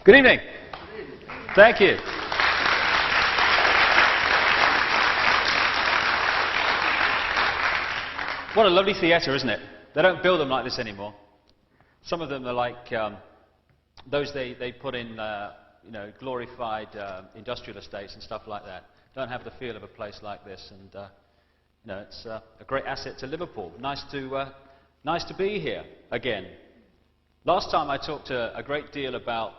Good evening. Thank you. What a lovely theatre, isn't it? They don't build them like this anymore. Some of them are like those they put in, glorified industrial estates and stuff like that. Don't have the feel of a place like this, and it's a great asset to Liverpool. Nice to be here again. Last time I talked a great deal about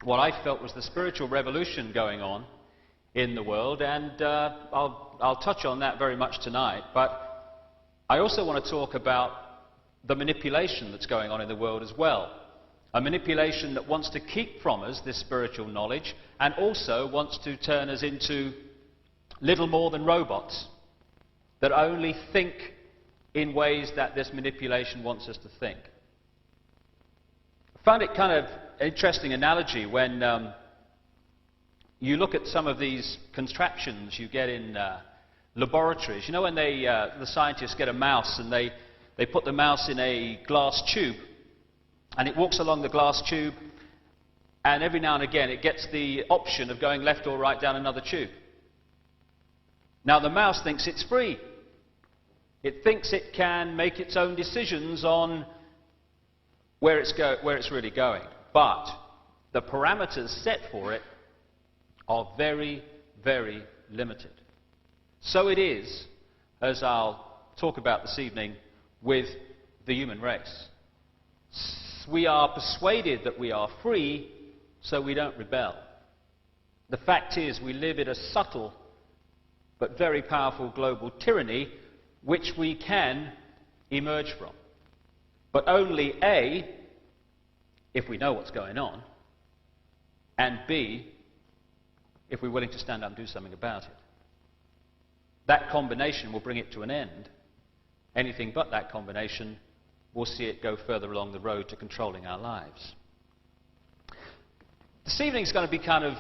what I felt was the spiritual revolution going on in the world, and I'll touch on that very much tonight. But I also want to talk about the manipulation that's going on in the world as well. A manipulation that wants to keep from us this spiritual knowledge and also wants to turn us into little more than robots that only think in ways that this manipulation wants us to think. I found it kind of an interesting analogy when you look at some of these contraptions you get in laboratories. You know when the scientists get a mouse and they put the mouse in a glass tube and it walks along the glass tube, and every now and again it gets the option of going left or right down another tube. Now the mouse thinks it's free. It thinks it can make its own decisions on where it's really going. But the parameters set for it are very, very limited. So it is, as I'll talk about this evening, with the human race. We are persuaded that we are free, so we don't rebel. The fact is, we live in a subtle but very powerful global tyranny which we can emerge from. But only A, if we know what's going on, and B, if we're willing to stand up and do something about it. That combination will bring it to an end. Anything but that combination will see it go further along the road to controlling our lives. This evening is going to be kind of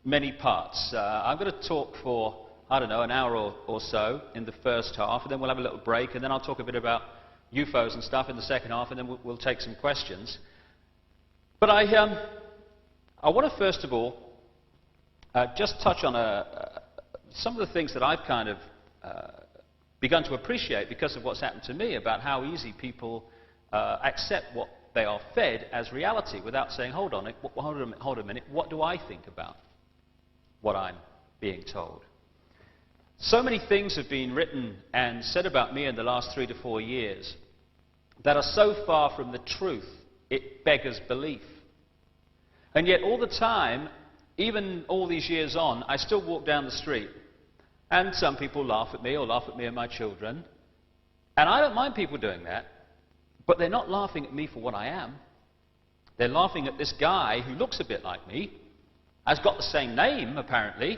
many parts. I'm going to talk for, an hour or so in the first half, and then we'll have a little break, and then I'll talk a bit about UFOs and stuff in the second half, and then we'll take some questions. But I want to first of all just touch on some of the things that I've kind of begun to appreciate because of what's happened to me about how easy people accept what they are fed as reality without saying, hold a minute, what do I think about what I'm being told? So many things have been written and said about me in the last 3 to 4 years that are so far from the truth, it beggars belief. And yet all the time, even all these years on, I still walk down the street and some people laugh at me or laugh at me and my children. And I don't mind people doing that, but they're not laughing at me for what I am. They're laughing at this guy who looks a bit like me, has got the same name apparently,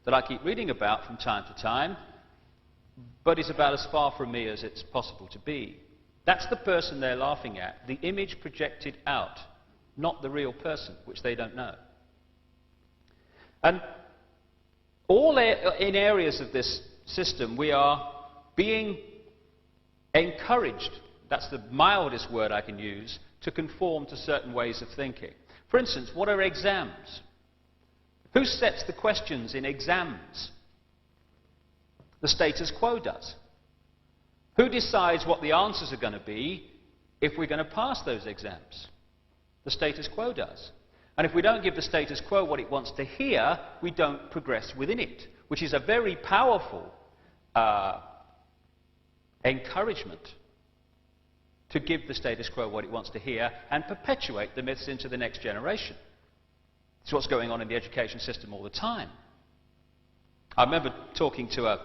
that I keep reading about from time to time, but is about as far from me as it's possible to be. That's the person they're laughing at, the image projected out, not the real person, which they don't know. And all in areas of this system, we are being encouraged, that's the mildest word I can use, to conform to certain ways of thinking. For instance, what are exams? Who sets the questions in exams? The status quo does. Who decides what the answers are going to be if we're going to pass those exams? The status quo does. And if we don't give the status quo what it wants to hear, we don't progress within it, which is a very powerful encouragement to give the status quo what it wants to hear and perpetuate the myths into the next generation. It's what's going on in the education system all the time. I remember talking to a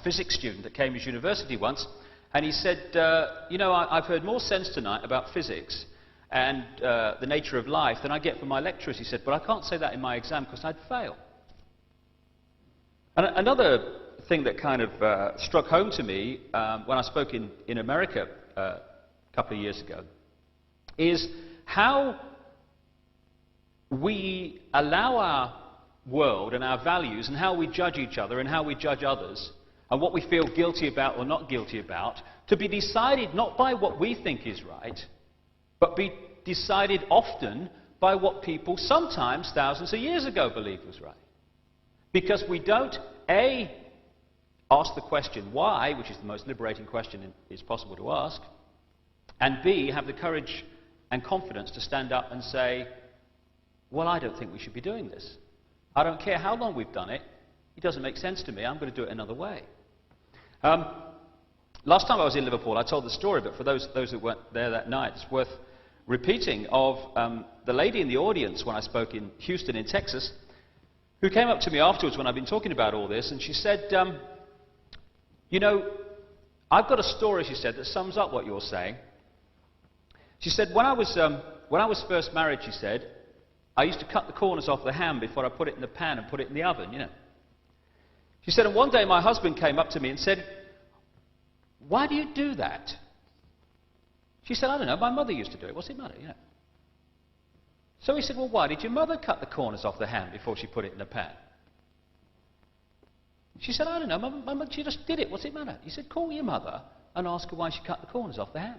physics student at Cambridge University once, and he said, I've heard more sense tonight about physics and the nature of life than I get from my lecturers. He said, but I can't say that in my exam because I'd fail. And another thing that kind of struck home to me when I spoke in America a couple of years ago is how we allow our world and our values and how we judge each other and how we judge others and what we feel guilty about or not guilty about to be decided not by what we think is right, but be decided often by what people sometimes thousands of years ago believed was right. Because we don't, A, ask the question why, which is the most liberating question it's possible to ask, and B, have the courage and confidence to stand up and say, well, I don't think we should be doing this. I don't care how long we've done it. It doesn't make sense to me. I'm going to do it another way. Last time I was in Liverpool, I told the story, but for those who weren't there that night, it's worth repeating, of the lady in the audience when I spoke in Houston in Texas, who came up to me afterwards when I'd been talking about all this, and she said, you know, I've got a story, she said, that sums up what you're saying. She said, when I was first married, she said, I used to cut the corners off the ham before I put it in the pan and put it in the oven, you know. She said, and one day my husband came up to me and said, why do you do that? She said, I don't know, my mother used to do it. What's it matter, you know? So he said, well, why did your mother cut the corners off the ham before she put it in the pan? She said, I don't know, my mother, she just did it. What's it matter? He said, call your mother and ask her why she cut the corners off the ham.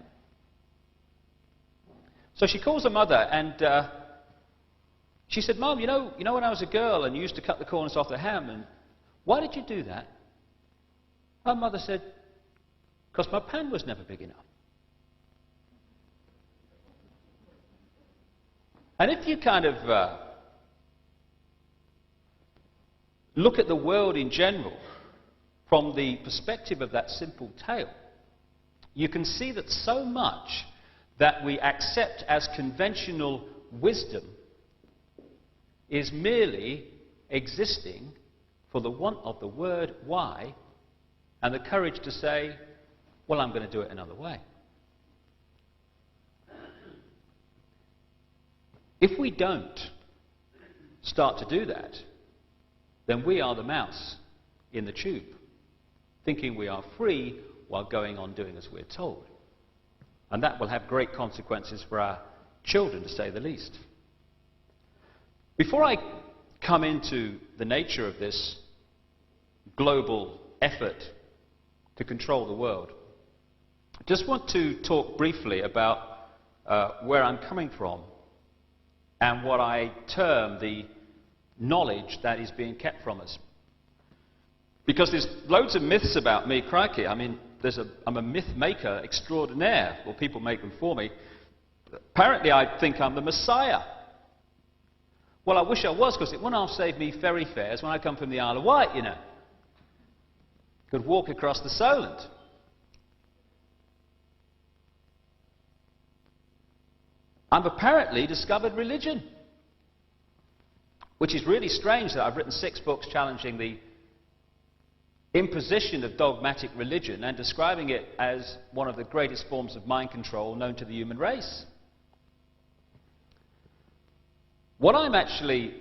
So she calls her mother and she said, Mum, you know when I was a girl and you used to cut the corners off the ham, and why did you do that? Her mother said, because my pan was never big enough. And if you kind of look at the world in general from the perspective of that simple tale, you can see that so much that we accept as conventional wisdom is merely existing for the want of the word why and the courage to say, well, I'm going to do it another way. If we don't start to do that, then we are the mouse in the tube, thinking we are free while going on doing as we're told. And that will have great consequences for our children, to say the least. Before I come into the nature of this global effort to control the world, I just want to talk briefly about where I'm coming from and what I term the knowledge that is being kept from us. Because there's loads of myths about me, crikey. I mean, I'm a myth maker extraordinaire. Well, people make them for me. Apparently, I think I'm the Messiah. Well, I wish I was, because it wouldn't have saved me ferry fares when I come from the Isle of Wight, you know. Could walk across the Solent. I've apparently discovered religion, which is really strange that I've written 6 books challenging the imposition of dogmatic religion and describing it as one of the greatest forms of mind control known to the human race. What I'm actually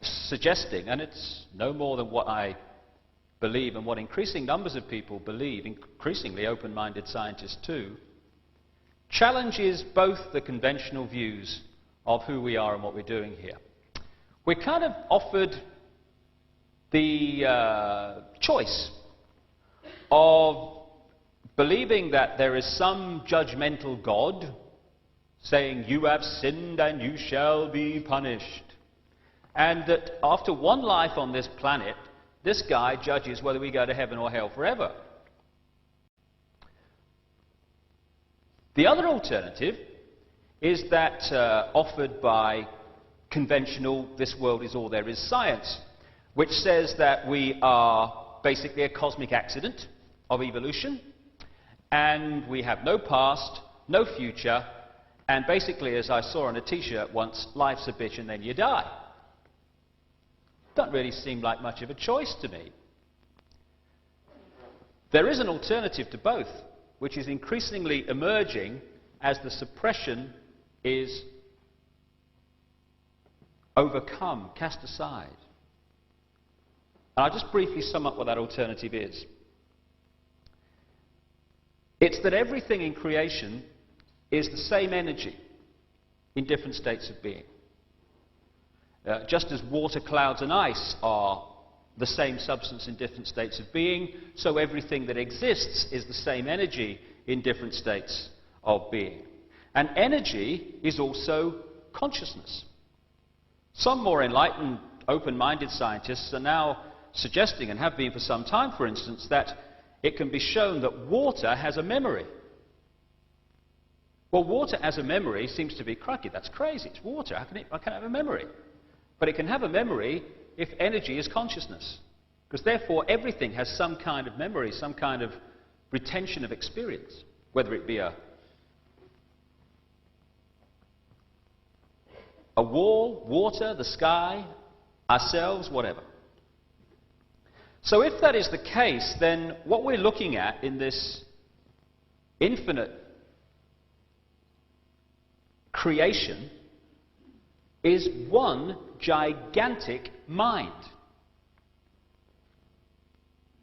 suggesting, and it's no more than what I believe and what increasing numbers of people believe, increasingly open-minded scientists too, challenges both the conventional views of who we are and what we're doing here. We're kind of offered the choice of believing that there is some judgmental God saying, you have sinned and you shall be punished. And that after one life on this planet, this guy judges whether we go to heaven or hell forever. The other alternative is that offered by conventional, this world is all there is science, which says that we are basically a cosmic accident of evolution, and we have no past, no future, and basically, as I saw on a t-shirt once, life's a bitch and then you die. Doesn't really seem like much of a choice to me. There is an alternative to both, which is increasingly emerging as the suppression is overcome, cast aside. And I'll just briefly sum up what that alternative is. It's that everything in creation is the same energy in different states of being. Just as water, clouds and ice are the same substance in different states of being, so everything that exists is the same energy in different states of being. And energy is also consciousness. Some more enlightened, open-minded scientists are now suggesting, and have been for some time, for instance, that it can be shown that water has a memory. Well, water as a memory seems to be, crikey, that's crazy. It's water. How can it have a memory? But it can have a memory if energy is consciousness. Because therefore everything has some kind of memory, some kind of retention of experience, whether it be a wall, water, the sky, ourselves, whatever. So if that is the case, then what we're looking at in this infinite creation is one gigantic mind.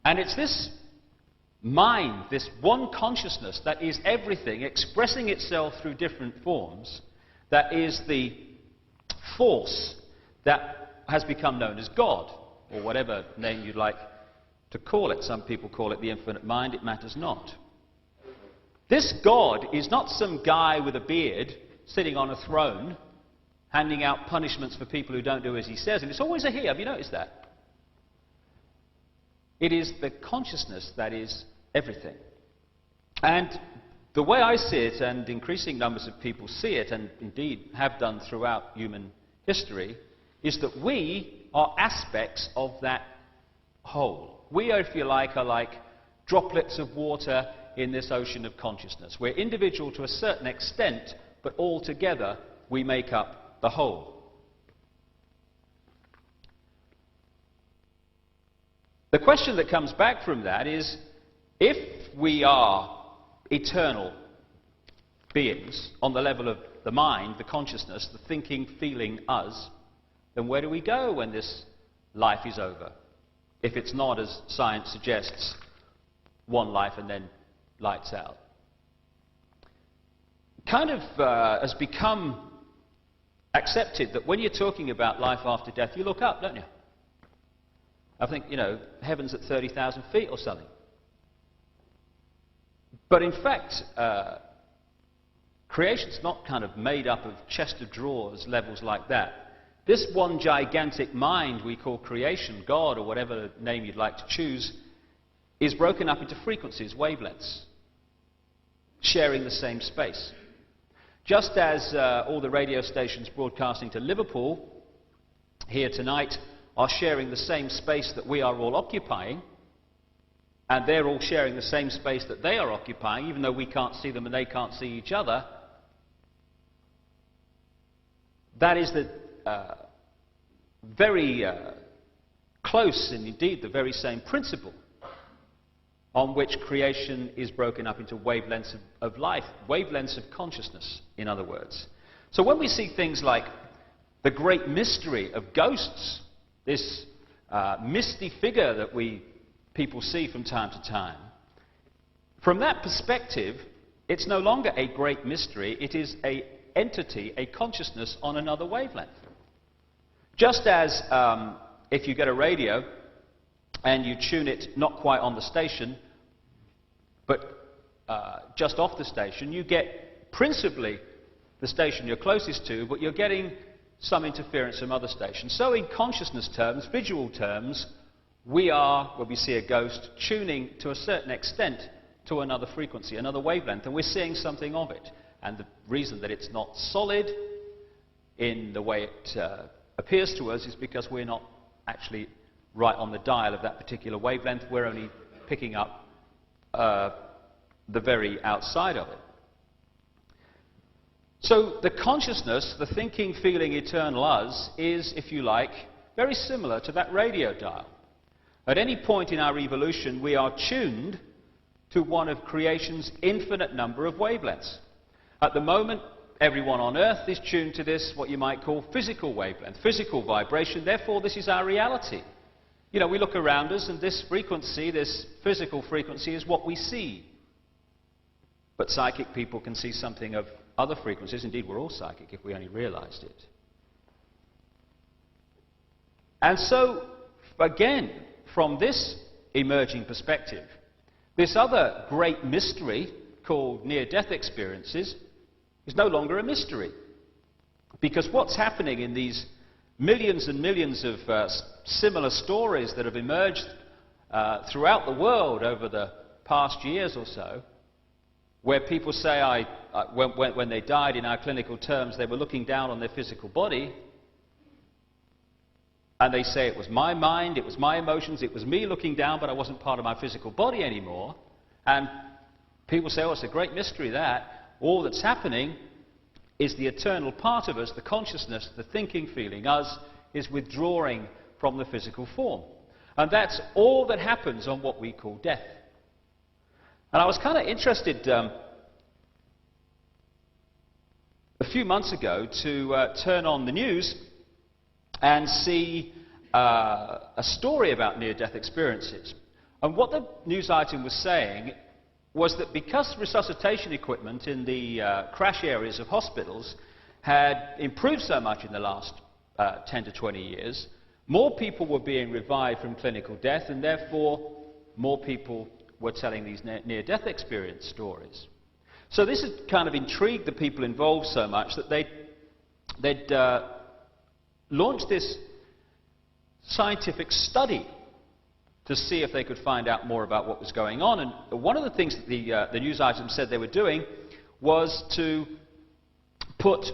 And it's this mind, this one consciousness that is everything, expressing itself through different forms, that is the force that has become known as God, or whatever name you'd like to call it. Some people call it the infinite mind, it matters not. This God is not some guy with a beard sitting on a throne handing out punishments for people who don't do as he says, and it's always a he. Have you noticed that? It is the consciousness that is everything. And the way I see it, and increasing numbers of people see it, and indeed have done throughout human history, is that we are aspects of that whole. We, if you like, are like droplets of water in this ocean of consciousness. We're individual to a certain extent, but all together we make up the whole. The question that comes back from that is, if we are eternal beings on the level of the mind, the consciousness, the thinking, feeling us, then where do we go when this life is over? If it's not, as science suggests, one life and then lights out. Kind of has become accepted that when you're talking about life after death, you look up, don't you? I think, heaven's at 30,000 feet or something. But in fact, creation's not kind of made up of chest of drawers levels like that. This one gigantic mind we call creation, God, or whatever name you'd like to choose, is broken up into frequencies, wavelengths, sharing the same space. Just as all the radio stations broadcasting to Liverpool here tonight are sharing the same space that we are all occupying, and they're all sharing the same space that they are occupying, even though we can't see them and they can't see each other, that is the very close, and indeed the very same principle on which creation is broken up into wavelengths of life, wavelengths of consciousness, in other words. So when we see things like the great mystery of ghosts, this misty figure that people see from time to time, from that perspective, it's no longer a great mystery, it is an entity, a consciousness on another wavelength. Just as if you get a radio and you tune it not quite on the station, but just off the station, you get principally the station you're closest to, but you're getting some interference from other stations. So in consciousness terms, visual terms, we are, when we see a ghost, tuning to a certain extent to another frequency, another wavelength, and we're seeing something of it. And the reason that it's not solid in the way it appears to us is because we're not actually right on the dial of that particular wavelength. We're only picking up the very outside of it. So the consciousness, the thinking, feeling, eternal us, is, if you like, very similar to that radio dial. At any point in our evolution, we are tuned to one of creation's infinite number of wavelengths. At the moment, everyone on Earth is tuned to this, what you might call physical wavelength, physical vibration. Therefore, this is our reality. We look around us, and this frequency, this physical frequency, is what we see. But psychic people can see something of other frequencies. Indeed, we're all psychic if we only realized it. And so, again, from this emerging perspective, this other great mystery called near-death experiences is no longer a mystery. Because what's happening in these millions and millions of similar stories that have emerged throughout the world over the past years or so, where people say, when they died, in our clinical terms, they were looking down on their physical body, and they say, it was my mind, it was my emotions, it was me looking down, but I wasn't part of my physical body anymore. And people say, oh, it's a great mystery that. All that's happening is the eternal part of us, the consciousness, the thinking, feeling, us, is withdrawing from the physical form. And that's all that happens on what we call death. And I was kind of interested a few months ago to turn on the news and see a story about near-death experiences. And what the news item was saying was that because resuscitation equipment in the crash areas of hospitals had improved so much in the last 10 to 20 years, more people were being revived from clinical death, and therefore more people were telling these near-death experience stories. So this had kind of intrigued the people involved so much that they'd launched this scientific study to see if they could find out more about what was going on. And one of the things that the news item said they were doing was to put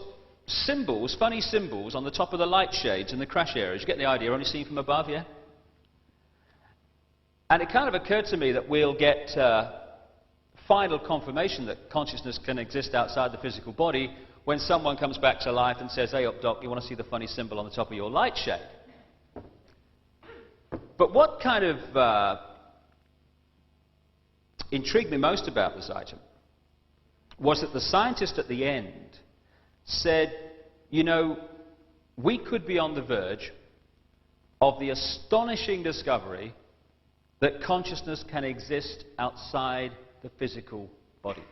symbols, funny symbols, on the top of the light shades in the crash areas. You get the idea, only seen from above, yeah? And it kind of occurred to me that we'll get final confirmation that consciousness can exist outside the physical body when someone comes back to life and says, hey up doc, you want to see the funny symbol on the top of your light shade? But what kind of intrigued me most about this item was that the scientist at the end said, you know, we could be on the verge of the astonishing discovery that consciousness can exist outside the physical body.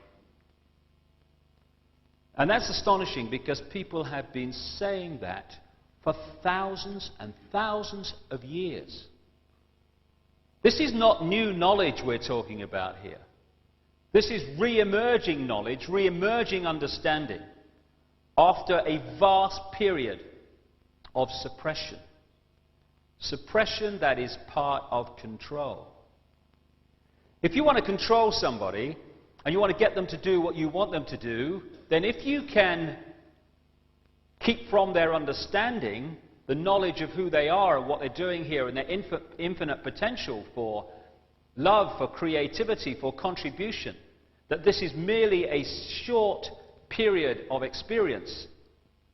And that's astonishing because people have been saying that for thousands and thousands of years. This is not new knowledge we're talking about here. This is re-emerging knowledge, re-emerging understanding after a vast period of suppression. Suppression that is part of control. If you want to control somebody and you want to get them to do what you want them to do, then if you can keep from their understanding the knowledge of who they are and what they're doing here and their infinite potential for love, for creativity, for contribution, that this is merely a short period of experience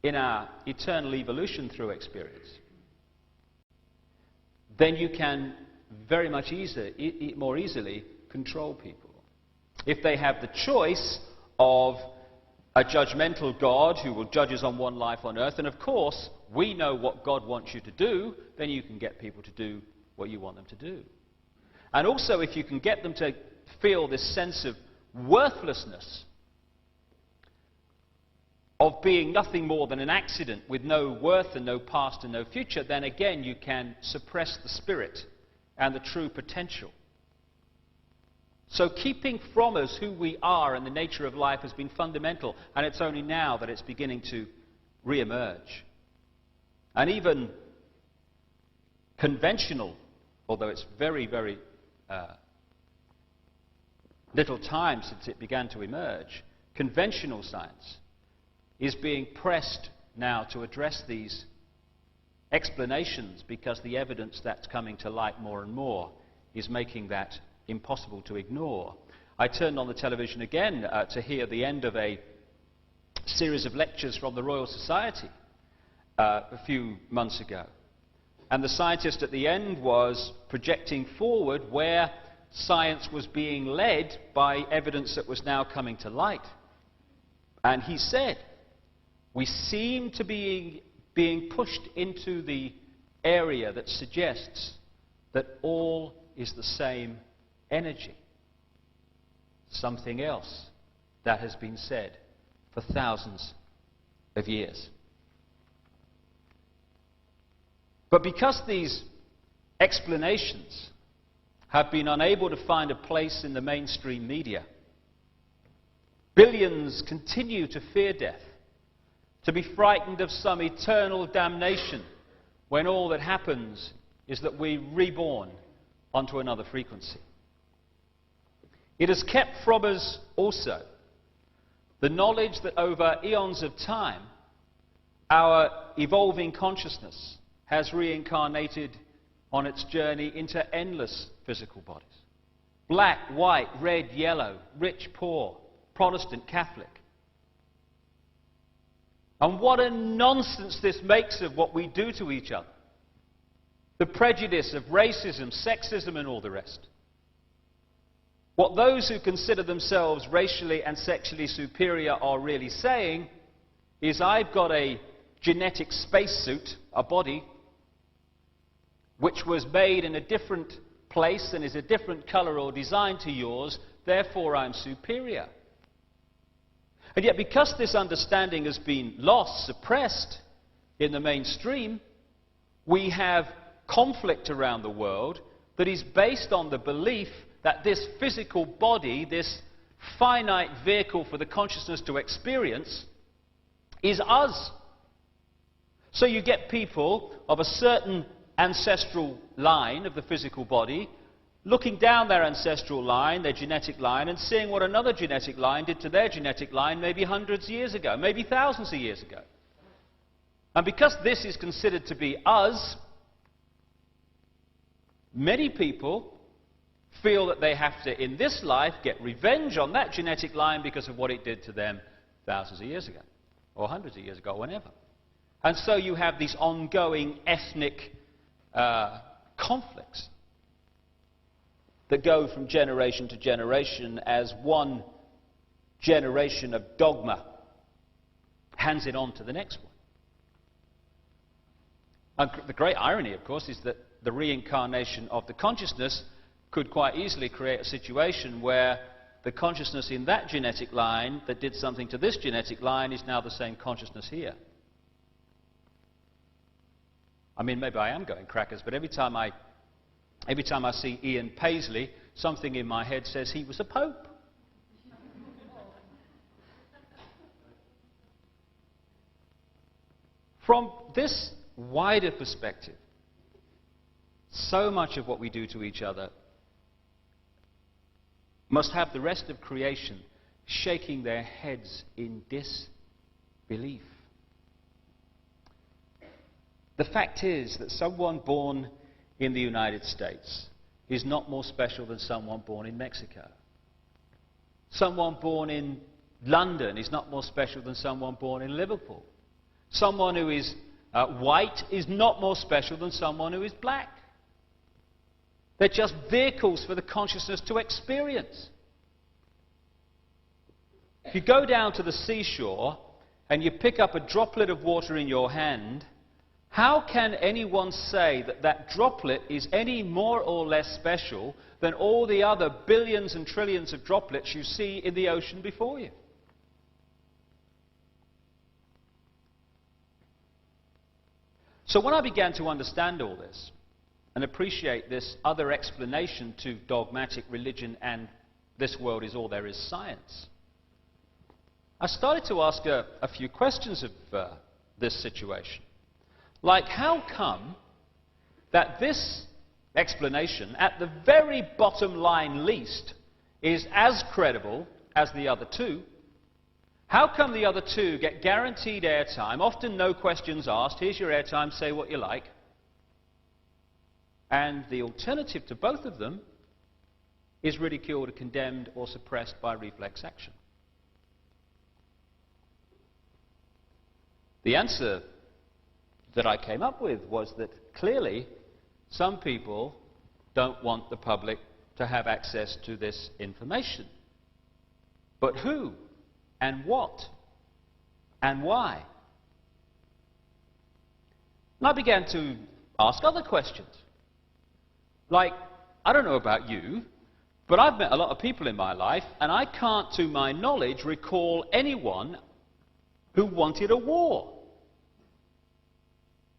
in our eternal evolution through experience, then you can very much more easily control people. If they have the choice of a judgmental God who will judge us on one life on earth, and of course we know what God wants you to do, then you can get people to do what you want them to do. And also if you can get them to feel this sense of worthlessness, of being nothing more than an accident with no worth and no past and no future, then again you can suppress the spirit and the true potential. So keeping from us who we are and the nature of life has been fundamental, and it's only now that it's beginning to re-emerge. And even conventional, although it's very, very little time since it began to emerge, conventional science is being pressed now to address these explanations because the evidence that's coming to light more and more is making that impossible to ignore. I turned on the television again to hear the end of a series of lectures from the Royal Society a few months ago. And the scientist at the end was projecting forward where science was being led by evidence that was now coming to light. And he said, we seem to be being pushed into the area that suggests that all is the same energy. Something else that has been said for thousands of years. But because these explanations have been unable to find a place in the mainstream media, billions continue to fear death, to be frightened of some eternal damnation when all that happens is that we're reborn onto another frequency. It has kept from us also the knowledge that over eons of time, our evolving consciousness has reincarnated on its journey into endless physical bodies. Black, white, red, yellow, rich, poor, Protestant, Catholic. And what a nonsense this makes of what we do to each other. The prejudice of racism, sexism, and all the rest. What those who consider themselves racially and sexually superior are really saying is, I've got a genetic spacesuit, a body, which was made in a different place and is a different colour or design to yours, therefore I'm superior. And yet, because this understanding has been lost, suppressed in the mainstream, we have conflict around the world that is based on the belief that this physical body, this finite vehicle for the consciousness to experience, is us. So you get people of a certain ancestral line of the physical body looking down their ancestral line, their genetic line, and seeing what another genetic line did to their genetic line maybe hundreds of years ago, maybe thousands of years ago. And because this is considered to be us, many people feel that they have to, in this life, get revenge on that genetic line because of what it did to them thousands of years ago, or hundreds of years ago, or whenever. And so you have these ongoing ethnic conflicts that go from generation to generation as one generation of dogma hands it on to the next one. And the great irony, of course, is that the reincarnation of the consciousness could quite easily create a situation where the consciousness in that genetic line that did something to this genetic line is now the same consciousness here. I mean, maybe I am going crackers, but every time I see Ian Paisley, something in my head says he was a pope. From this wider perspective, so much of what we do to each other must have the rest of creation shaking their heads in disbelief. The fact is that someone born in the United States is not more special than someone born in Mexico. Someone born in London is not more special than someone born in Liverpool. Someone who is white is not more special than someone who is black. They're just vehicles for the consciousness to experience. If you go down to the seashore and you pick up a droplet of water in your hand, how can anyone say that that droplet is any more or less special than all the other billions and trillions of droplets you see in the ocean before you? So when I began to understand all this and appreciate this other explanation to dogmatic religion and this world is all there is science, I started to ask a few questions of this situation. Like, how come that this explanation, at the very bottom line least, is as credible as the other two? How come the other two get guaranteed airtime, often no questions asked, here's your airtime, say what you like, and the alternative to both of them is ridiculed or condemned or suppressed by reflex action? The answer that I came up with was that clearly some people don't want the public to have access to this information. But who and what and why? And I began to ask other questions. Like, I don't know about you, but I've met a lot of people in my life, and I can't, to my knowledge, recall anyone who wanted a war,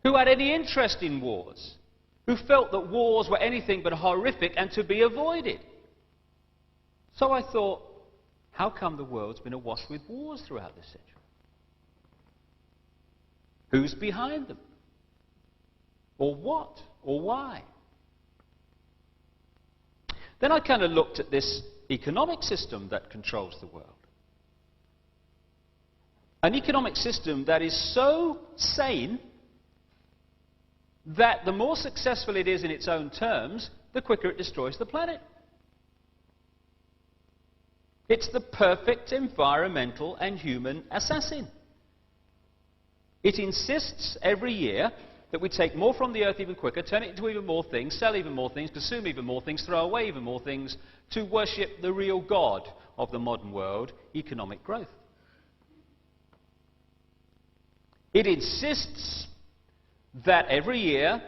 who had any interest in wars, who felt that wars were anything but horrific and to be avoided. So I thought, how come the world's been awash with wars throughout this century? Who's behind them? Or what? Or why? Then I kind of looked at this economic system that controls the world. An economic system that is so sane that the more successful it is in its own terms, the quicker it destroys the planet. It's the perfect environmental and human assassin. It insists every year that we take more from the earth even quicker, turn it into even more things, sell even more things, consume even more things, throw away even more things, to worship the real God of the modern world, economic growth. It insists that every year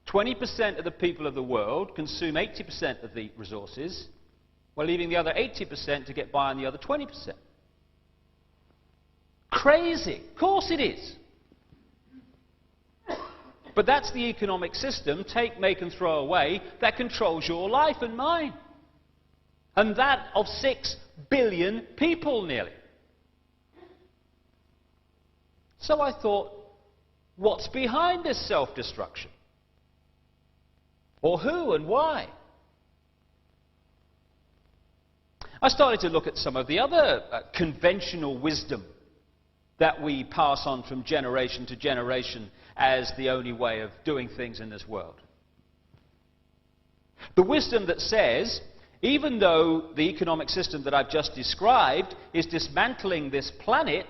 20% of the people of the world consume 80% of the resources, while leaving the other 80% to get by on the other 20%. Crazy. Of course it is. But that's the economic system, take, make and throw away, that controls your life and mine. And that of 6 billion people nearly. So I thought, what's behind this self-destruction? Or who and why? I started to look at some of the other conventional wisdom that we pass on from generation to generation as the only way of doing things in this world. The wisdom that says, even though the economic system that I've just described is dismantling this planet,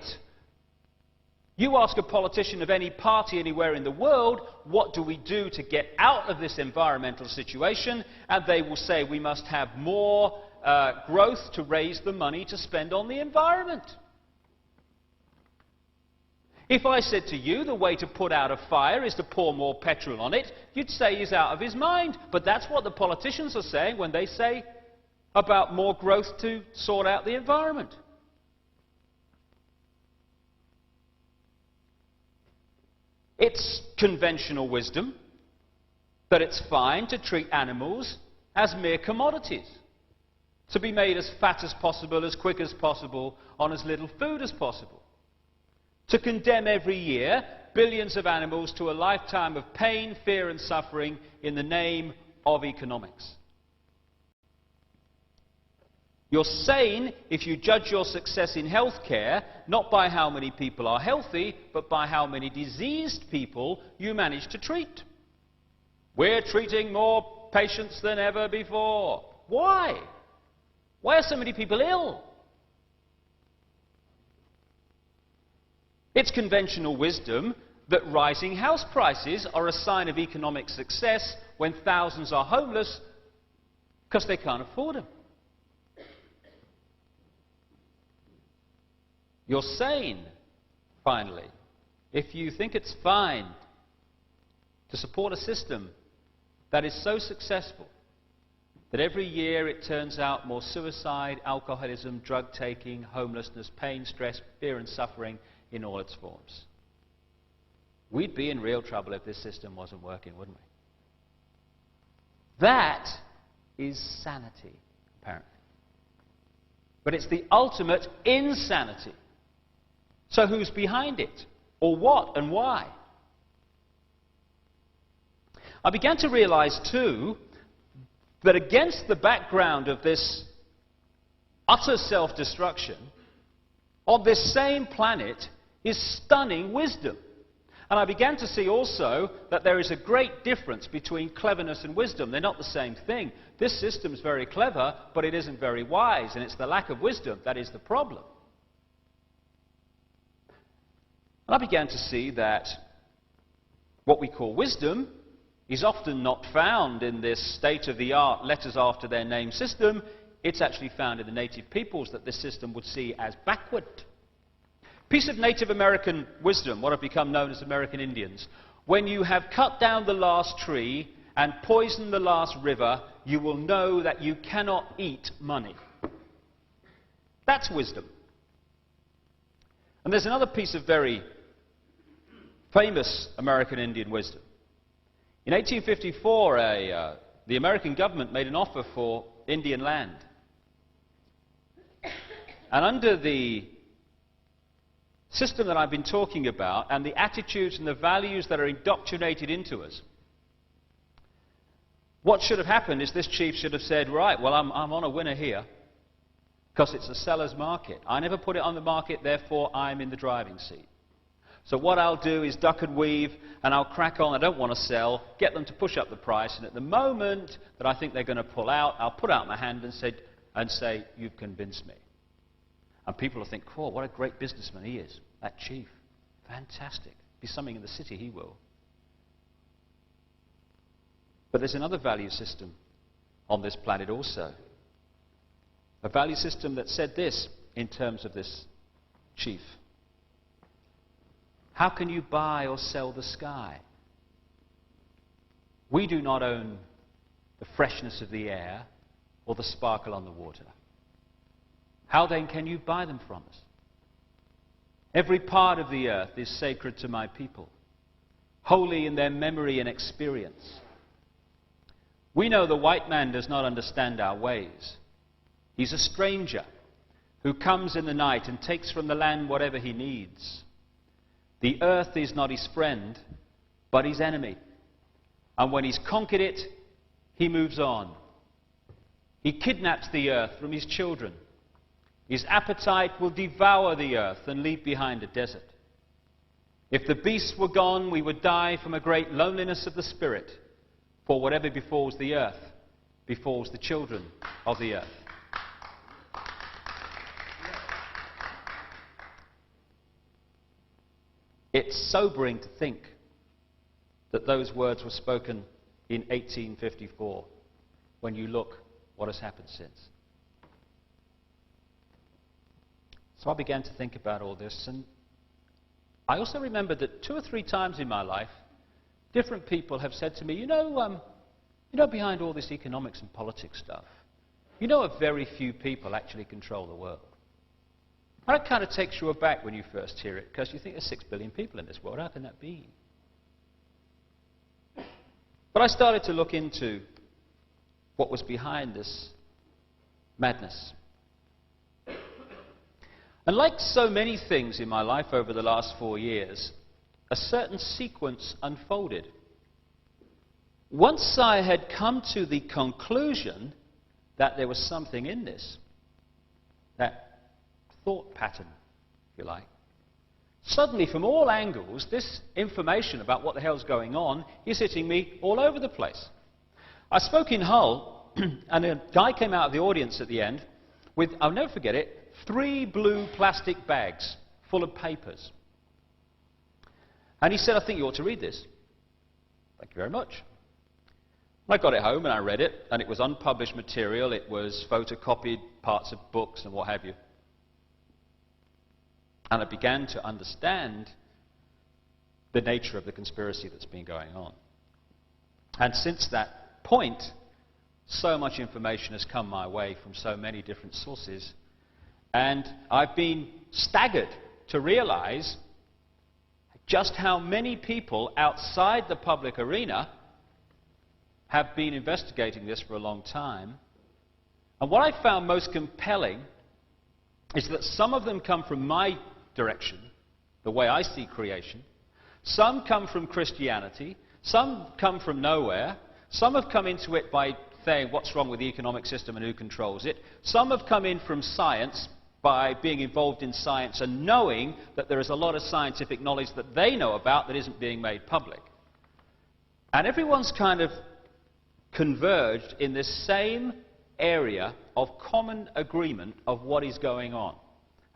you ask a politician of any party anywhere in the world, what do we do to get out of this environmental situation? And they will say we must have more growth to raise the money to spend on the environment. If I said to you the way to put out a fire is to pour more petrol on it, you'd say he's out of his mind. But that's what the politicians are saying when they say about more growth to sort out the environment. It's conventional wisdom that it's fine to treat animals as mere commodities, to be made as fat as possible, as quick as possible, on as little food as possible. To condemn every year billions of animals to a lifetime of pain, fear and suffering in the name of economics. You're sane if you judge your success in healthcare not by how many people are healthy, but by how many diseased people you manage to treat. We're treating more patients than ever before. Why? Why are so many people ill? It's conventional wisdom that rising house prices are a sign of economic success when thousands are homeless because they can't afford them. You're sane, finally, if you think it's fine to support a system that is so successful that every year it turns out more suicide, alcoholism, drug taking, homelessness, pain, stress, fear and suffering in all its forms. We'd be in real trouble if this system wasn't working, wouldn't we? That is sanity, apparently. But it's the ultimate insanity. So who's behind it? Or what and why? I began to realize, too, that against the background of this utter self-destruction, on this same planet is stunning wisdom. And I began to see also that there is a great difference between cleverness and wisdom. They're not the same thing. This system is very clever, but it isn't very wise, and it's the lack of wisdom that is the problem. And I began to see that what we call wisdom is often not found in this state-of-the-art letters after their name system. It's actually found in the native peoples that this system would see as backward. Piece of Native American wisdom, what have become known as American Indians. When you have cut down the last tree and poisoned the last river, you will know that you cannot eat money. That's wisdom. And there's another piece of very famous American Indian wisdom. In 1854, the American government made an offer for Indian land. And under the system that I've been talking about and the attitudes and the values that are indoctrinated into us, what should have happened is this chief should have said, right, well, I'm on a winner here because it's a seller's market. I never put it on the market, therefore I'm in the driving seat. So what I'll do is duck and weave, and I'll crack on. I don't want to sell, get them to push up the price, and at the moment that I think they're going to pull out, I'll put out my hand and say, you've convinced me. And people will think, oh, what a great businessman he is, that chief. Fantastic. Be something in the city, he will. But there's another value system on this planet also. A value system that said this in terms of this chief. How can you buy or sell the sky? We do not own the freshness of the air or the sparkle on the water. How then can you buy them from us? Every part of the earth is sacred to my people, holy in their memory and experience. We know the white man does not understand our ways. He's a stranger who comes in the night and takes from the land whatever he needs. The earth is not his friend, but his enemy. And when he's conquered it, he moves on. He kidnaps the earth from his children. His appetite will devour the earth and leave behind a desert. If the beasts were gone, we would die from a great loneliness of the spirit. For whatever befalls the earth, befalls the children of the earth. It's sobering to think that those words were spoken in 1854, when you look what has happened since. So I began to think about all this, and I also remembered that 2 or 3 times in my life, different people have said to me, you know, behind all this economics and politics stuff, you know a very few people actually control the world. And it kind of takes you aback when you first hear it, because you think there's 6 billion people in this world. How can that be? But I started to look into what was behind this madness. And like so many things in my life over the last 4 years, a certain sequence unfolded. Once I had come to the conclusion that there was something in this, that thought pattern, if you like, suddenly from all angles, this information about what the hell's going on is hitting me all over the place. I spoke in Hull, and a guy came out of the audience at the end with, I'll never forget it, 3 blue plastic bags full of papers. And he said, I think you ought to read this. Thank you very much. I got it home and I read it, and it was unpublished material. It was photocopied parts of books and what have you. And I began to understand the nature of the conspiracy that's been going on. And since that point, so much information has come my way from so many different sources, and I've been staggered to realize just how many people outside the public arena have been investigating this for a long time. And what I found most compelling is that some of them come from my direction, the way I see creation. Some come from Christianity. Some come from nowhere. Some have come into it by saying what's wrong with the economic system and who controls it. Some have come in from science by being involved in science and knowing that there is a lot of scientific knowledge that they know about that isn't being made public. And everyone's kind of converged in this same area of common agreement of what is going on.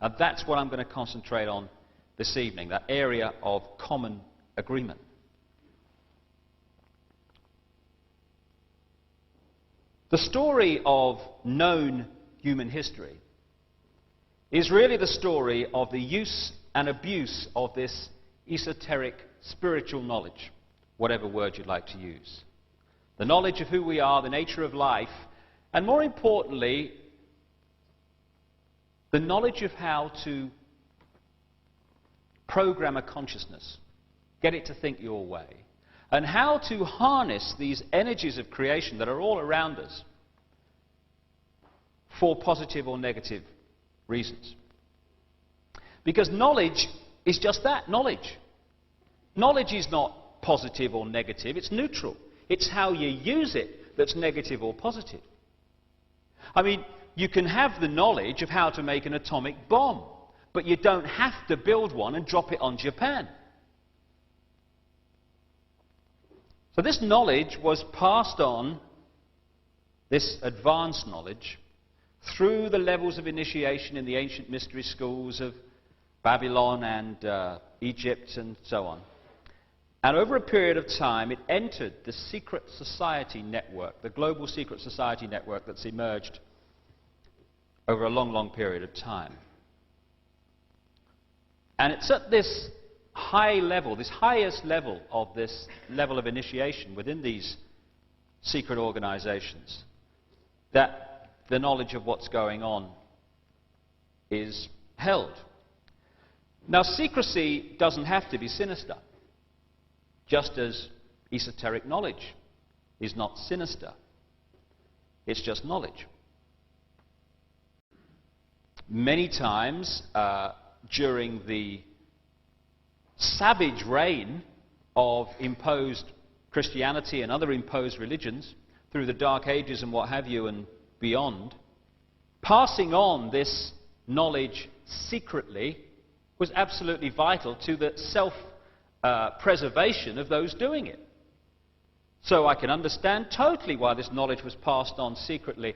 And that's what I'm going to concentrate on this evening, that area of common agreement. The story of known human history is really the story of the use and abuse of this esoteric spiritual knowledge, whatever word you'd like to use. The knowledge of who we are, the nature of life, and more importantly, the knowledge of how to program a consciousness, get it to think your way, and how to harness these energies of creation that are all around us for positive or negative reasons. Because knowledge is just that, knowledge. Knowledge is not positive or negative, it's neutral. It's how you use it that's negative or positive. I mean, you can have the knowledge of how to make an atomic bomb, but you don't have to build one and drop it on Japan. So this knowledge was passed on, this advanced knowledge, through the levels of initiation in the ancient mystery schools of Babylon and Egypt and so on. And over a period of time, it entered the secret society network, the global secret society network that's emerged over a long, long period of time. And it's at this high level, this highest level of this level of initiation within these secret organizations, that the knowledge of what's going on is held. Now, secrecy doesn't have to be sinister, just as esoteric knowledge is not sinister. It's just knowledge. Many times during the savage reign of imposed Christianity and other imposed religions, through the Dark Ages and what have you and beyond, passing on this knowledge secretly was absolutely vital to the self-preservation of those doing it. So I can understand totally why this knowledge was passed on secretly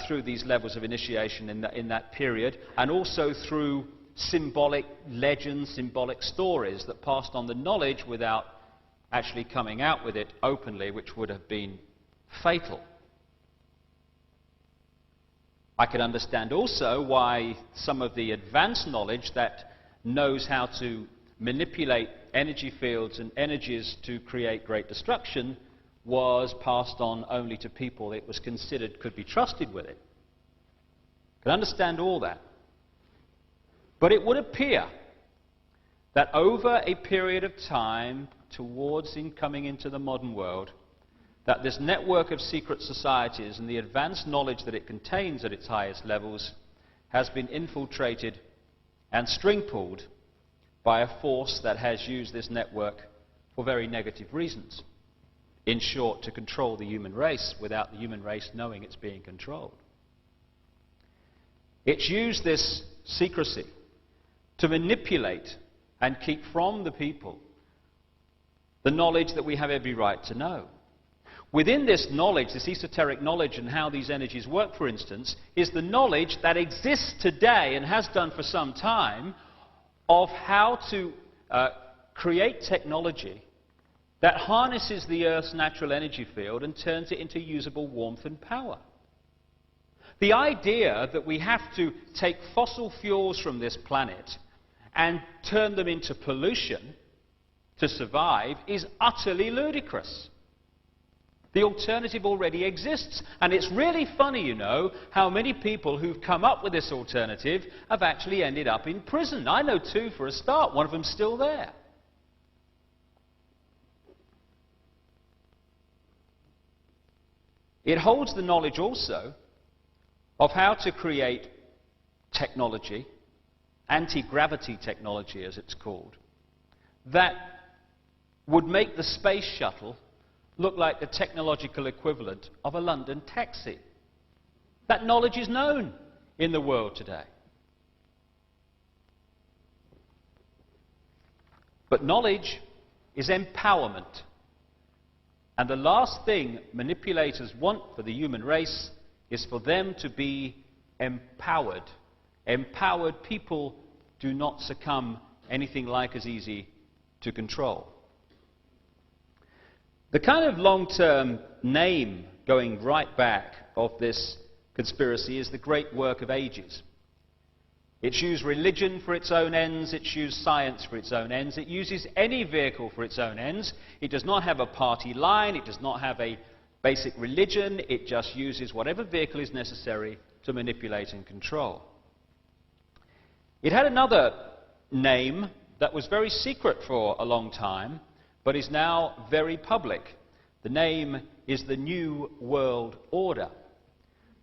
through these levels of initiation in that period, and also through symbolic legends, symbolic stories that passed on the knowledge without actually coming out with it openly, which would have been fatal. I can understand also why some of the advanced knowledge that knows how to manipulate energy fields and energies to create great destruction was passed on only to people it was considered could be trusted with it. I can understand all that. But it would appear that over a period of time towards coming into the modern world, that this network of secret societies and the advanced knowledge that it contains at its highest levels has been infiltrated and string-pulled by a force that has used this network for very negative reasons. In short, to control the human race without the human race knowing it's being controlled. It's used this secrecy to manipulate and keep from the people the knowledge that we have every right to know. Within this knowledge, this esoteric knowledge and how these energies work, for instance, is the knowledge that exists today and has done for some time of how to create technology that harnesses the Earth's natural energy field and turns it into usable warmth and power. The idea that we have to take fossil fuels from this planet and turn them into pollution to survive is utterly ludicrous. The alternative already exists, and it's really funny, you know, how many people who've come up with this alternative have actually ended up in prison. I know two for a start, one of them's still there. It holds the knowledge also of how to create technology, anti-gravity technology as it's called, that would make the space shuttle look like the technological equivalent of a London taxi. That knowledge is known in the world today. But knowledge is empowerment. And the last thing manipulators want for the human race is for them to be empowered. Empowered people do not succumb anything like as easy to control. The kind of long-term name going right back of this conspiracy is the great work of ages. It's used religion for its own ends, it's used science for its own ends, it uses any vehicle for its own ends. It does not have a party line, it does not have a basic religion, it just uses whatever vehicle is necessary to manipulate and control. It had another name that was very secret for a long time, but is now very public. The name is the New World Order.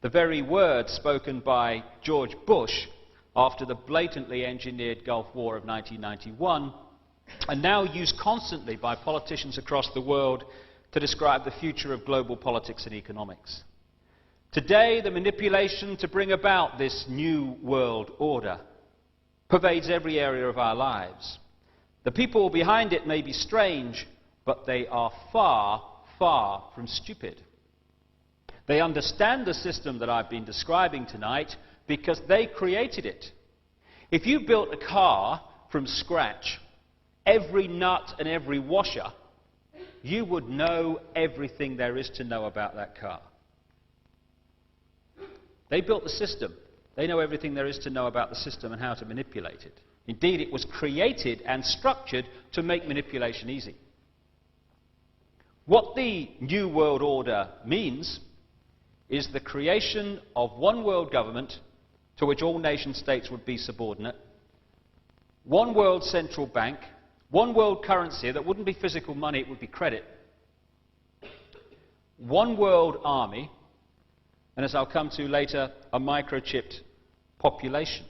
The very words spoken by George Bush after the blatantly engineered Gulf War of 1991, and now used constantly by politicians across the world to describe the future of global politics and economics. Today, the manipulation to bring about this new world order pervades every area of our lives. The people behind it may be strange, but they are far, far from stupid. They understand the system that I've been describing tonight because they created it. If you built a car from scratch, every nut and every washer, you would know everything there is to know about that car. They built the system. They know everything there is to know about the system and how to manipulate it. Indeed, it was created and structured to make manipulation easy. What the New World Order means is the creation of one world government to which all nation states would be subordinate, one world central bank, one world currency that wouldn't be physical money, it would be credit, one world army, and as I'll come to later, a microchipped population.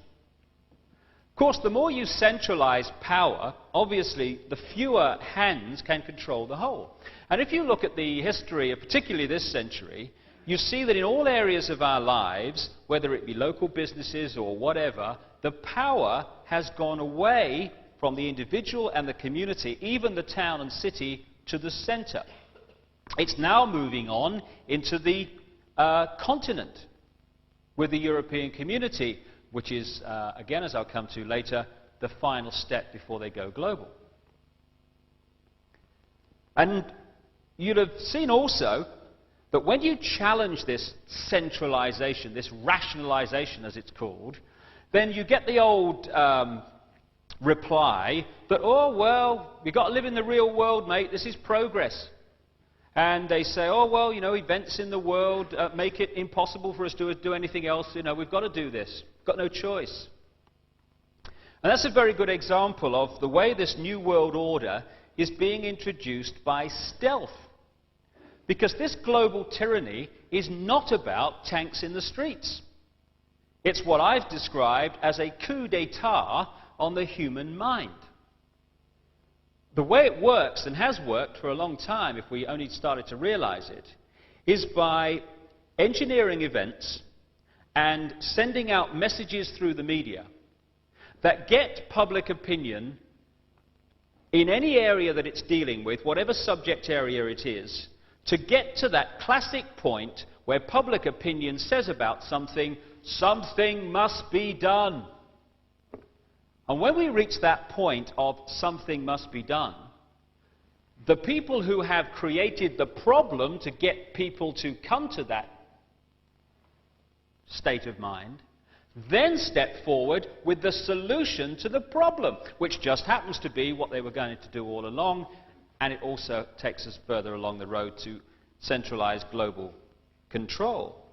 Of course, the more you centralize power, obviously, the fewer hands can control the whole. And if you look at the history of particularly this century, you see that in all areas of our lives, whether it be local businesses or whatever, the power has gone away from the individual and the community, even the town and city, to the center. It's now moving on into the continent with the European community, which is, again, as I'll come to later, the final step before they go global. And you'd have seen also that when you challenge this centralization, this rationalization as it's called, then you get the old reply that, oh, well, you've got to live in the real world, mate, this is progress. And they say, oh, well, you know, events in the world make it impossible for us to do anything else, you know, we've got to do this, got no choice. And that's a very good example of the way this new world order is being introduced by stealth. Because this global tyranny is not about tanks in the streets. It's what I've described as a coup d'etat on the human mind. The way it works, and has worked for a long time if we only started to realize it, is by engineering events and sending out messages through the media that get public opinion in any area that it's dealing with, whatever subject area it is, to get to that classic point where public opinion says about something, something must be done. And when we reach that point of something must be done, the people who have created the problem to get people to come to that state of mind then step forward with the solution to the problem, which just happens to be what they were going to do all along, and it also takes us further along the road to centralized global control.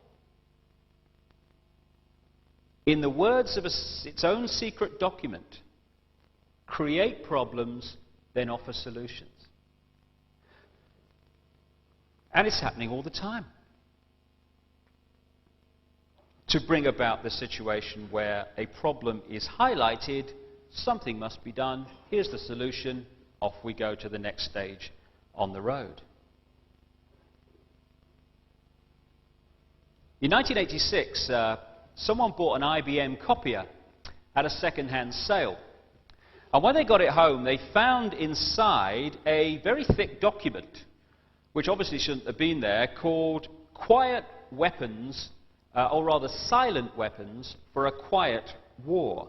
In the words of its own secret document, create problems, then offer solutions. And it's happening all the time. To bring about the situation where a problem is highlighted, something must be done, here's the solution, off we go to the next stage on the road. In 1986, someone bought an IBM copier at a second-hand sale. And when they got it home, they found inside a very thick document, which obviously shouldn't have been there, called Quiet Weapons, or rather Silent Weapons for a Quiet War.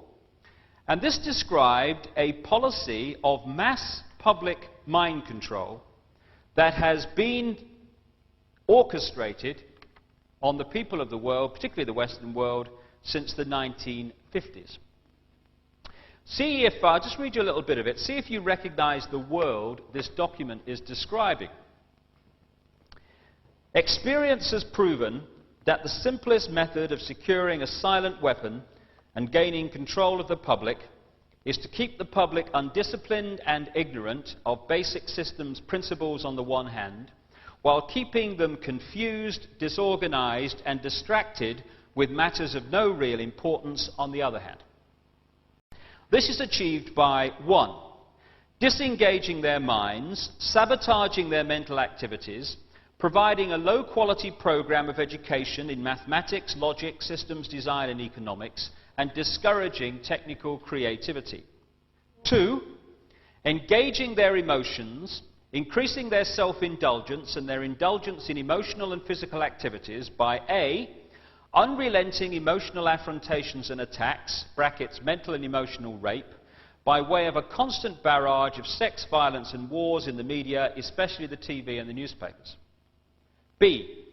And this described a policy of mass public mind control that has been orchestrated on the people of the world, particularly the Western world, since the 1950s. See if, I'll just read you a little bit of it, see if you recognize the world this document is describing. Experience has proven that the simplest method of securing a silent weapon and gaining control of the public is to keep the public undisciplined and ignorant of basic systems principles on the one hand, while keeping them confused, disorganized, and distracted with matters of no real importance on the other hand. This is achieved by 1. Disengaging their minds, sabotaging their mental activities, providing a low-quality program of education in mathematics, logic, systems design and economics, and discouraging technical creativity. 2. Engaging their emotions, increasing their self-indulgence and their indulgence in emotional and physical activities by A. Unrelenting emotional affrontations and attacks, brackets, mental and emotional rape, by way of a constant barrage of sex, violence and wars in the media, especially the TV and the newspapers. B.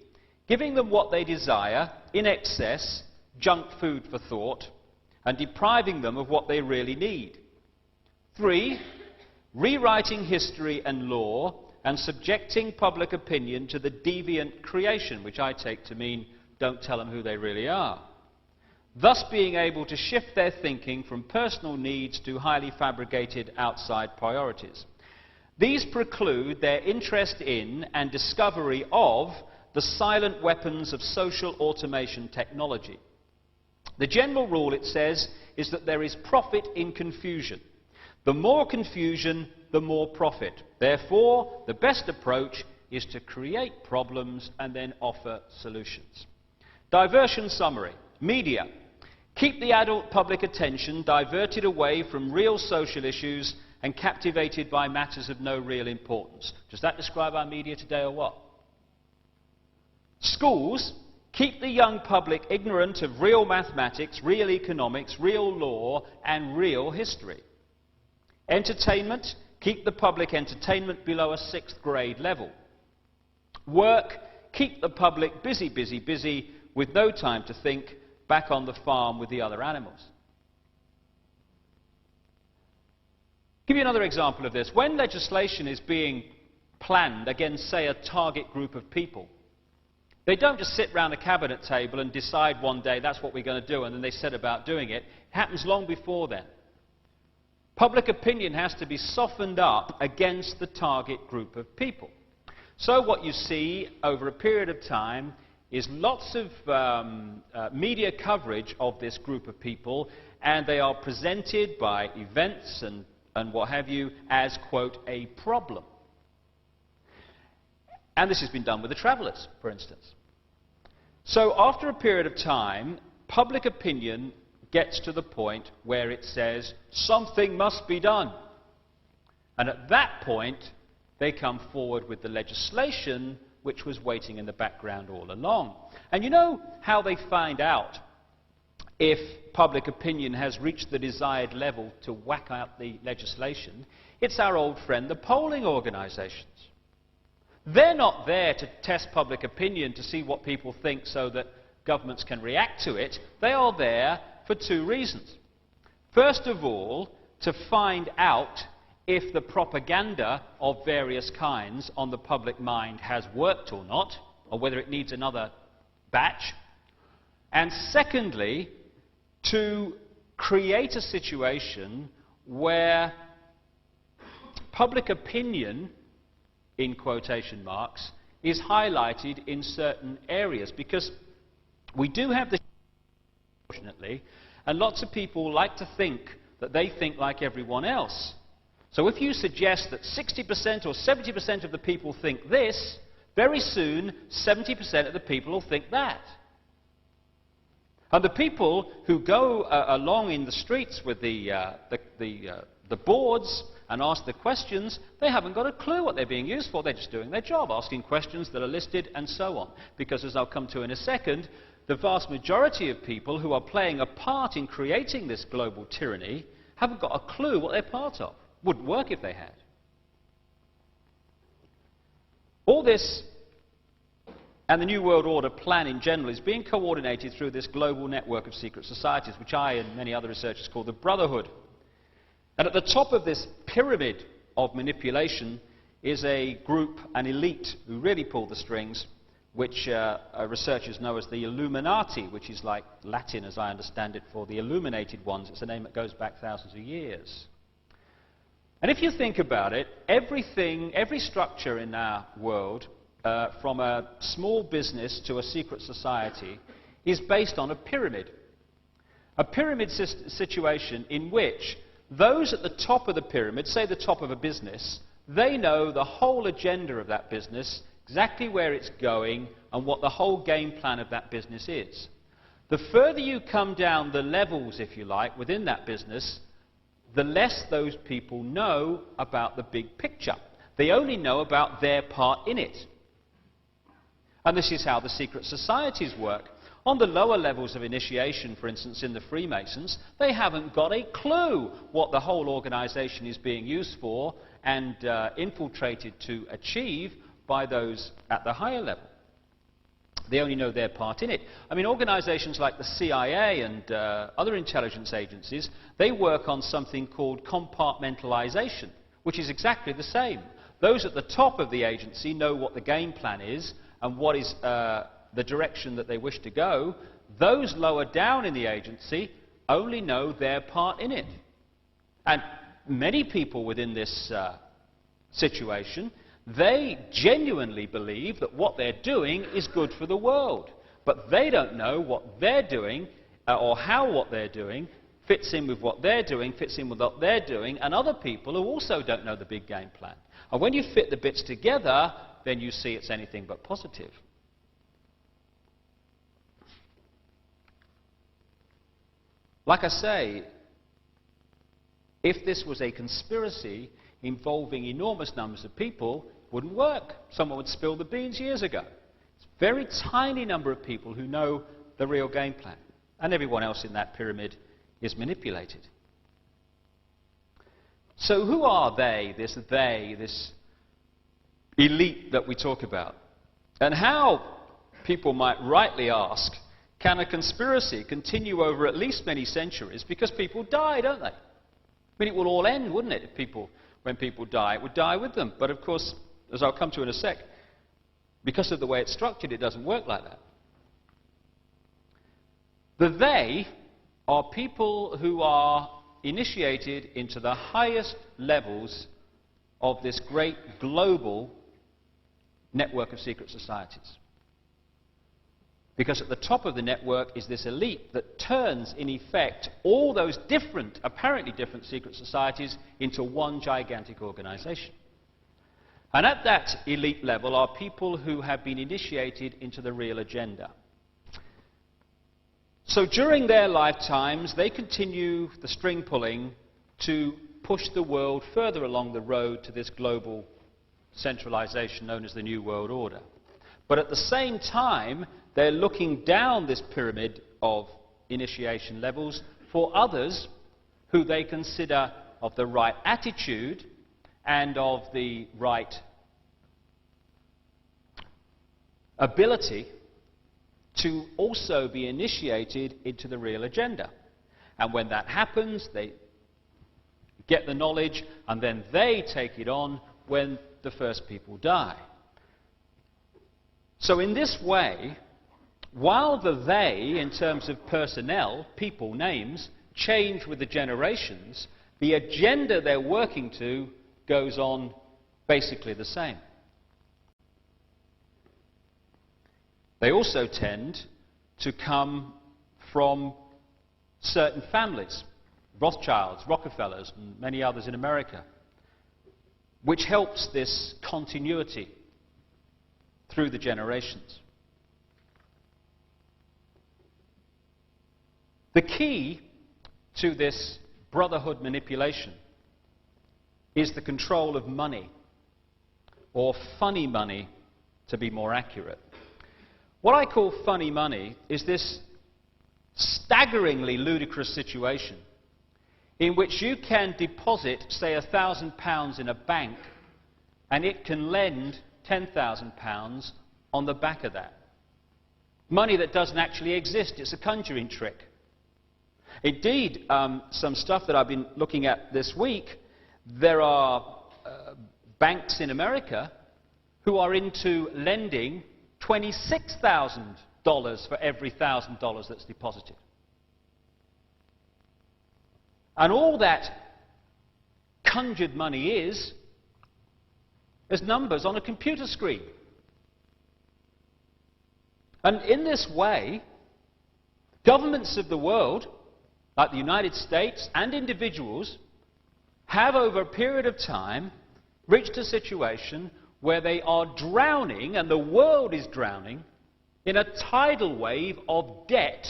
Giving them what they desire, in excess, junk food for thought, and depriving them of what they really need. 3. Rewriting history and law, and subjecting public opinion to the deviant creation, which I take to mean don't tell them who they really are. Thus being able to shift their thinking from personal needs to highly fabricated outside priorities. These preclude their interest in and discovery of the silent weapons of social automation technology. The general rule, it says, is that there is profit in confusion. The more confusion, the more profit. Therefore, the best approach is to create problems and then offer solutions. Diversion summary. Media. Keep the adult public attention diverted away from real social issues and captivated by matters of no real importance. Does that describe our media today or what? Schools. Keep the young public ignorant of real mathematics, real economics, real law, and real history. Entertainment. Keep the public entertainment below a 6th grade level. Work. Keep the public busy, busy, busy, with no time to think, back on the farm with the other animals. Give you another example of this. When legislation is being planned against, say, a target group of people, they don't just sit round a cabinet table and decide one day that's what we're going to do, and then they set about doing it. It happens long before then. Public opinion has to be softened up against the target group of people. So what you see over a period of time is lots of media coverage of this group of people, and they are presented by events and what have you as, quote, a problem. And this has been done with the travellers, for instance. So after a period of time, public opinion gets to the point where it says something must be done. And at that point, they come forward with the legislation which was waiting in the background all along. And you know how they find out if public opinion has reached the desired level to whack out the legislation? It's our old friend, the polling organisations. They're not there to test public opinion to see what people think so that governments can react to it. They are there for 2 reasons. First of all, to find out if the propaganda of various kinds on the public mind has worked or not, or whether it needs another batch. And secondly, to create a situation where public opinion, in quotation marks, is highlighted in certain areas. Because we do have this, unfortunately, and lots of people like to think that they think like everyone else. So if you suggest that 60% or 70% of the people think this, very soon 70% of the people will think that. And the people who go along in the streets with the boards and ask the questions, they haven't got a clue what they're being used for. They're just doing their job, asking questions that are listed and so on. Because as I'll come to in a second, the vast majority of people who are playing a part in creating this global tyranny haven't got a clue what they're part of. Wouldn't work if they had. All this and the New World Order plan in general is being coordinated through this global network of secret societies, which I and many other researchers call the Brotherhood. And at the top of this pyramid of manipulation is a group, an elite, who really pull the strings, which researchers know as the Illuminati, which is like Latin, as I understand it, for the illuminated ones. It's a name that goes back thousands of years. And if you think about it, every structure in our world, from a small business to a secret society, is based on a pyramid. A pyramid situation in which those at the top of the pyramid, say the top of a business, they know the whole agenda of that business, exactly where it's going, and what the whole game plan of that business is. The further you come down the levels, if you like, within that business, the less those people know about the big picture. They only know about their part in it. And this is how the secret societies work. On the lower levels of initiation, for instance, in the Freemasons, they haven't got a clue what the whole organization is being used for and infiltrated to achieve by those at the higher level. They only know their part in it. I mean, organizations like the CIA and other intelligence agencies, they work on something called compartmentalization, which is exactly the same. Those at the top of the agency know what the game plan is and what is the direction that they wish to go. Those lower down in the agency only know their part in it. And many people within this situation, they genuinely believe that what they're doing is good for the world. But they don't know what they're doing or how what they're doing fits in with what they're doing, fits in with what they're doing, and other people who also don't know the big game plan. And when you fit the bits together, then you see it's anything but positive. Like I say, if this was a conspiracy involving enormous numbers of people, it wouldn't work. Someone would spill the beans years ago. It's a very tiny number of people who know the real game plan, and everyone else in that pyramid is manipulated. So who are they, this elite that we talk about? And how, people might rightly ask, can a conspiracy continue over at least many centuries? Because people die, don't they? I mean, it will all end, wouldn't it, if when people die, it would die with them. But of course, as I'll come to in a sec, because of the way it's structured, it doesn't work like that. The they are people who are initiated into the highest levels of this great global network of secret societies. Because at the top of the network is this elite that turns, in effect, all those different, apparently different secret societies into one gigantic organization. And at that elite level are people who have been initiated into the real agenda. So during their lifetimes, they continue the string pulling to push the world further along the road to this global centralization known as the New World Order. But at the same time, they're looking down this pyramid of initiation levels for others who they consider of the right attitude and of the right ability to also be initiated into the real agenda. And when that happens, they get the knowledge and then they take it on when the first people die. So in this way, while the they, in terms of personnel, people, names, change with the generations, the agenda they're working to goes on basically the same. They also tend to come from certain families, Rothschilds, Rockefellers, and many others in America, which helps this continuity through the generations. The key to this brotherhood manipulation is the control of money, or funny money, to be more accurate. What I call funny money is this staggeringly ludicrous situation in which you can deposit, say, £1,000 in a bank, and it can lend £10,000 on the back of that. Money that doesn't actually exist, it's a conjuring trick. Indeed, some stuff that I've been looking at this week, there are banks in America who are into lending $26,000 for every $1,000 that's deposited. And all that conjured money is numbers on a computer screen. And in this way, governments of the world, like the United States and individuals, have over a period of time reached a situation where they are drowning, and the world is drowning, in a tidal wave of debt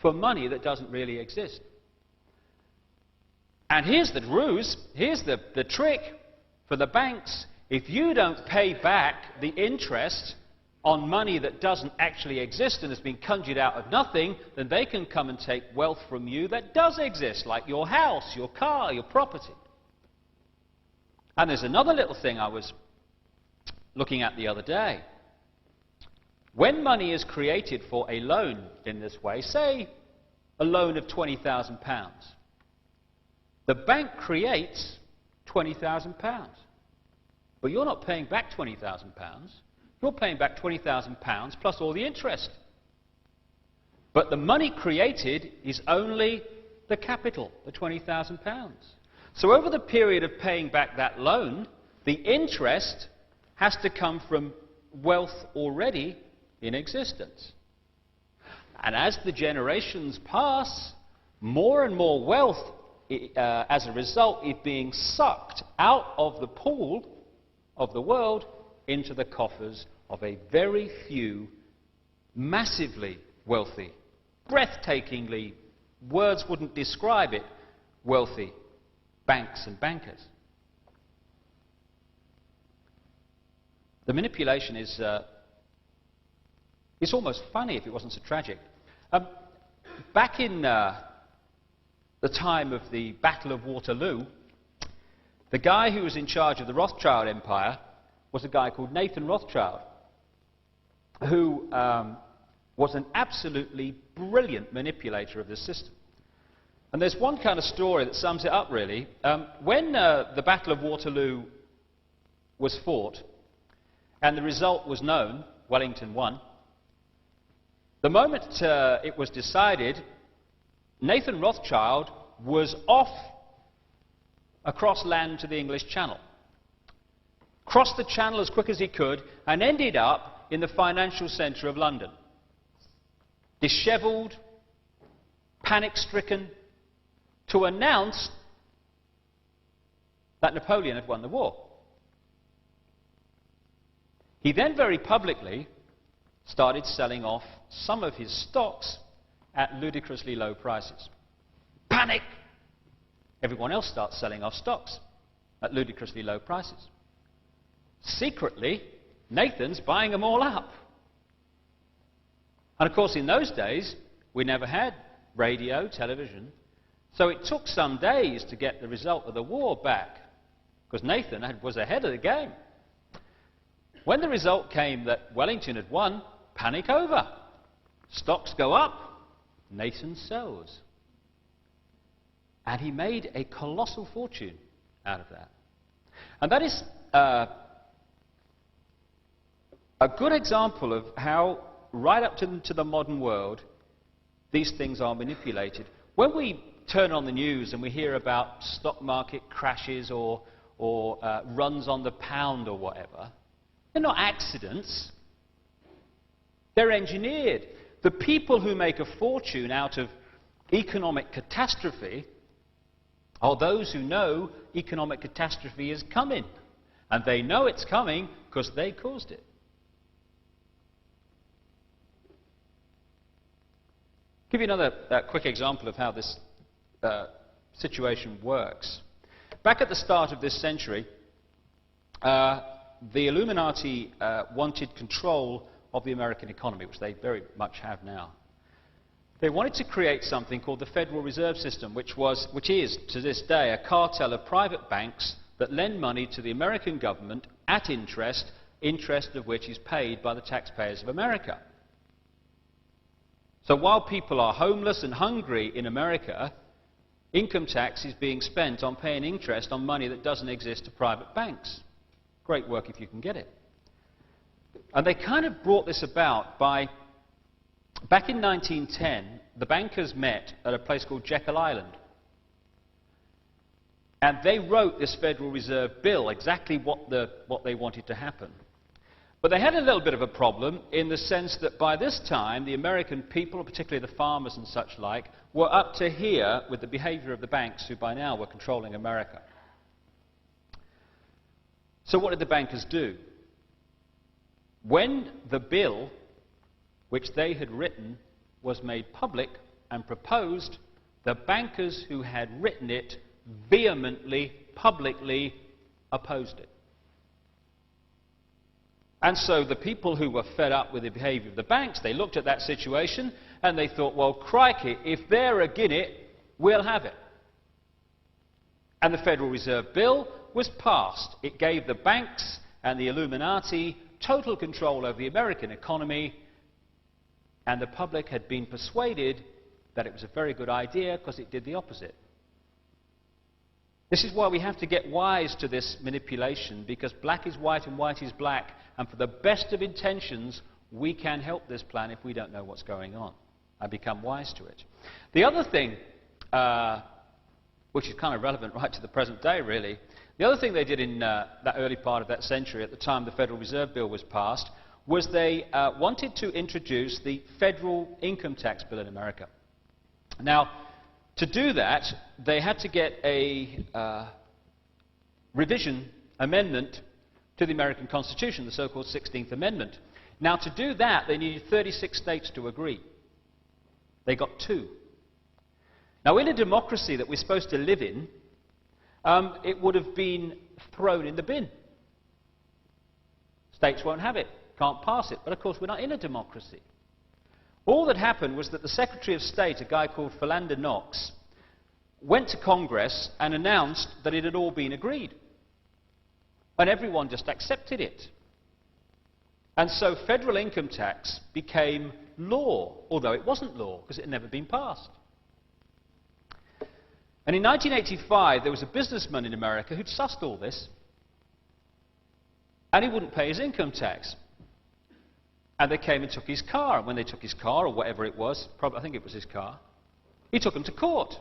for money that doesn't really exist. And here's the ruse, here's the trick for the banks. If you don't pay back the interest on money that doesn't actually exist and has been conjured out of nothing, then they can come and take wealth from you that does exist, like your house, your car, your property. And there's another little thing I was looking at the other day. When money is created for a loan in this way, say a loan of £20,000, the bank creates £20,000. But you're not paying back £20,000. You're paying back £20,000 plus all the interest. But the money created is only the capital, the £20,000. So over the period of paying back that loan, the interest has to come from wealth already in existence. And as the generations pass, more and more wealth, as a result, is being sucked out of the pool of the world into the coffers of a very few massively wealthy, breathtakingly, words wouldn't describe it, wealthy banks and bankers. The manipulation is it's almost funny if it wasn't so tragic. Back in the time of the Battle of Waterloo, the guy who was in charge of the Rothschild Empire was a guy called Nathan Rothschild, who was an absolutely brilliant manipulator of this system. And there's one kind of story that sums it up, really. When the Battle of Waterloo was fought, and the result was known, Wellington won, the moment it was decided, Nathan Rothschild was off across land to the English Channel. Crossed the Channel as quick as he could and ended up in the financial centre of London. Dishevelled, panic-stricken, to announce that Napoleon had won the war. He then very publicly started selling off some of his stocks at ludicrously low prices. Panic! Everyone else starts selling off stocks at ludicrously low prices. Secretly, Nathan's buying them all up. And of course, in those days, we never had radio, television, so it took some days to get the result of the war back, because Nathan was ahead of the game. When the result came that Wellington had won, panic over. Stocks go up, Nathan sells. And he made a colossal fortune out of that. And that is a good example of how, right up to the modern world, these things are manipulated. When we turn on the news and we hear about stock market crashes or runs on the pound or whatever, they're not accidents. They're engineered. The people who make a fortune out of economic catastrophe are those who know economic catastrophe is coming. And they know it's coming because they caused it. I'll give you another quick example of how this situation works. Back at the start of this century, the Illuminati wanted control of the American economy, which they very much have now. They wanted to create something called the Federal Reserve System, which is, to this day, a cartel of private banks that lend money to the American government at interest of which is paid by the taxpayers of America. So while people are homeless and hungry in America, income tax is being spent on paying interest on money that doesn't exist to private banks. Great work if you can get it. And they kind of brought this about by, back in 1910, the bankers met at a place called Jekyll Island. And they wrote this Federal Reserve Bill, exactly what they wanted to happen. But they had a little bit of a problem in the sense that by this time the American people, particularly the farmers and such like, were up to here with the behaviour of the banks who by now were controlling America. So what did the bankers do? When the bill which they had written was made public and proposed, the bankers who had written it vehemently, publicly opposed it. And so the people who were fed up with the behaviour of the banks, they looked at that situation and they thought, well, crikey, if they're agin it, we'll have it. And the Federal Reserve Bill was passed. It gave the banks and the Illuminati total control over the American economy, and the public had been persuaded that it was a very good idea because it did the opposite. This is why we have to get wise to this manipulation, because black is white and white is black, and for the best of intentions, we can help this plan if we don't know what's going on and become wise to it. The other thing, which is kind of relevant right to the present day really, the other thing they did in that early part of that century, at the time the Federal Reserve Bill was passed, was they wanted to introduce the federal income tax bill in America. Now, to do that, they had to get a revision amendment to the American Constitution, the so-called 16th Amendment. Now, to do that, they needed 36 states to agree. They got 2. Now, in a democracy that we're supposed to live in, it would have been thrown in the bin. States won't have it, can't pass it. But, of course, we're not in a democracy. All that happened was that the Secretary of State, a guy called Philander Knox, went to Congress and announced that it had all been agreed. And everyone just accepted it. And so federal income tax became law, although it wasn't law, because it had never been passed. And in 1985, there was a businessman in America who'd sussed all this, and he wouldn't pay his income tax. And they came and took his car. And when they took his car, or whatever it was, probably, I think it was his car, he took him to court.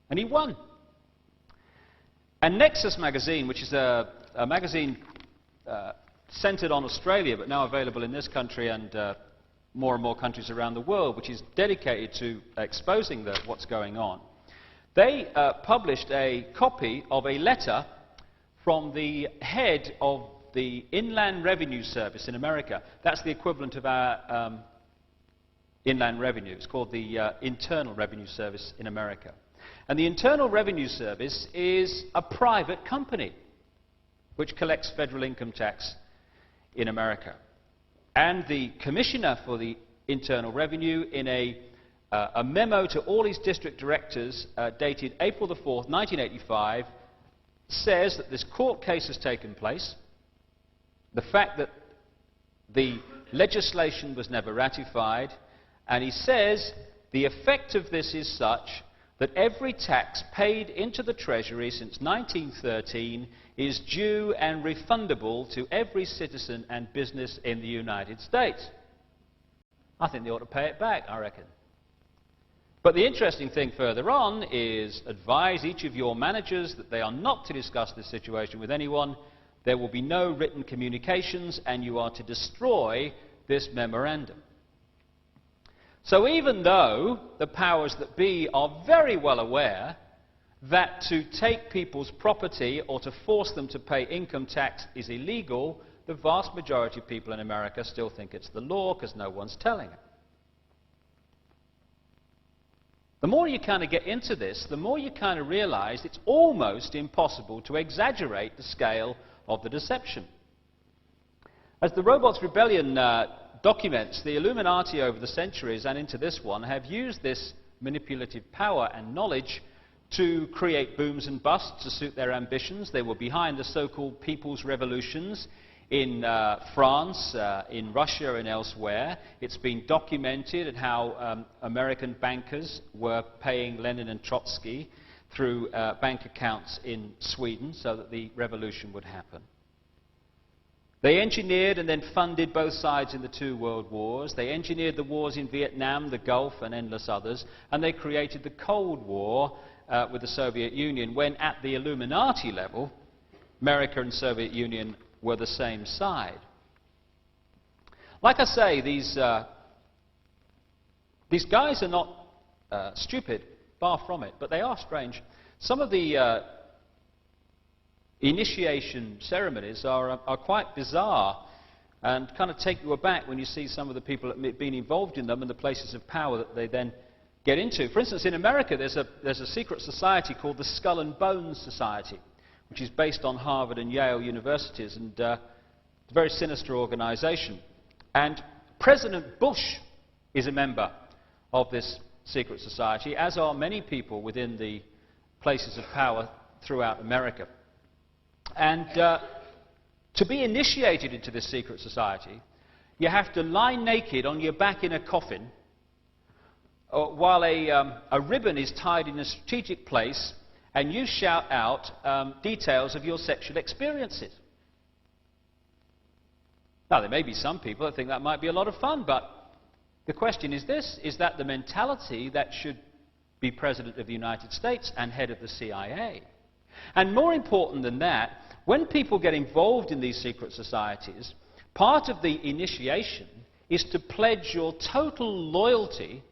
And he won. And Nexus magazine, which is a magazine centred on Australia, but now available in this country and more and more countries around the world, which is dedicated to exposing what's going on, they published a copy of a letter from the head of the Inland Revenue Service in America. That's the equivalent of our Inland Revenue. It's called the Internal Revenue Service in America. And the Internal Revenue Service is a private company which collects federal income tax in America. And the Commissioner for the Internal Revenue, in a memo to all his district directors dated April the 4th, 1985, says that this court case has taken place. The fact that the legislation was never ratified, and he says the effect of this is such that every tax paid into the Treasury since 1913 is due and refundable to every citizen and business in the United States. I think they ought to pay it back, I reckon. But the interesting thing further on is advise each of your managers that they are not to discuss this situation with anyone. There will be no written communications, and you are to destroy this memorandum. So even though the powers that be are very well aware that to take people's property or to force them to pay income tax is illegal, the vast majority of people in America still think it's the law because no one's telling them. The more you kind of get into this, the more you kind of realize it's almost impossible to exaggerate the scale of the deception. As the Robots Rebellion documents, the Illuminati over the centuries and into this one have used this manipulative power and knowledge to create booms and busts to suit their ambitions. They were behind the so-called People's Revolutions in France, in Russia and elsewhere. It's been documented how American bankers were paying Lenin and Trotsky through bank accounts in Sweden so that the revolution would happen. They engineered and then funded both sides in the 2 world wars. They engineered the wars in Vietnam, the Gulf and endless others, and they created the Cold War with the Soviet Union, when at the Illuminati level, America and Soviet Union were the same side. Like I say, these guys are not stupid, far from it, but they are strange. Some of the initiation ceremonies are quite bizarre and kind of take you aback when you see some of the people that have been involved in them and the places of power that they then get into. For instance, in America, there's a secret society called the Skull and Bones Society, which is based on Harvard and Yale universities, and it's a very sinister organization. And President Bush is a member of this secret society, as are many people within the places of power throughout America. And to be initiated into this secret society, you have to lie naked on your back in a coffin while a ribbon is tied in a strategic place, and you shout out details of your sexual experiences. Now, there may be some people that think that might be a lot of fun, but the question is this: is that the mentality that should be President of the United States and head of the CIA? And more important than that, when people get involved in these secret societies, part of the initiation is to pledge your total loyalty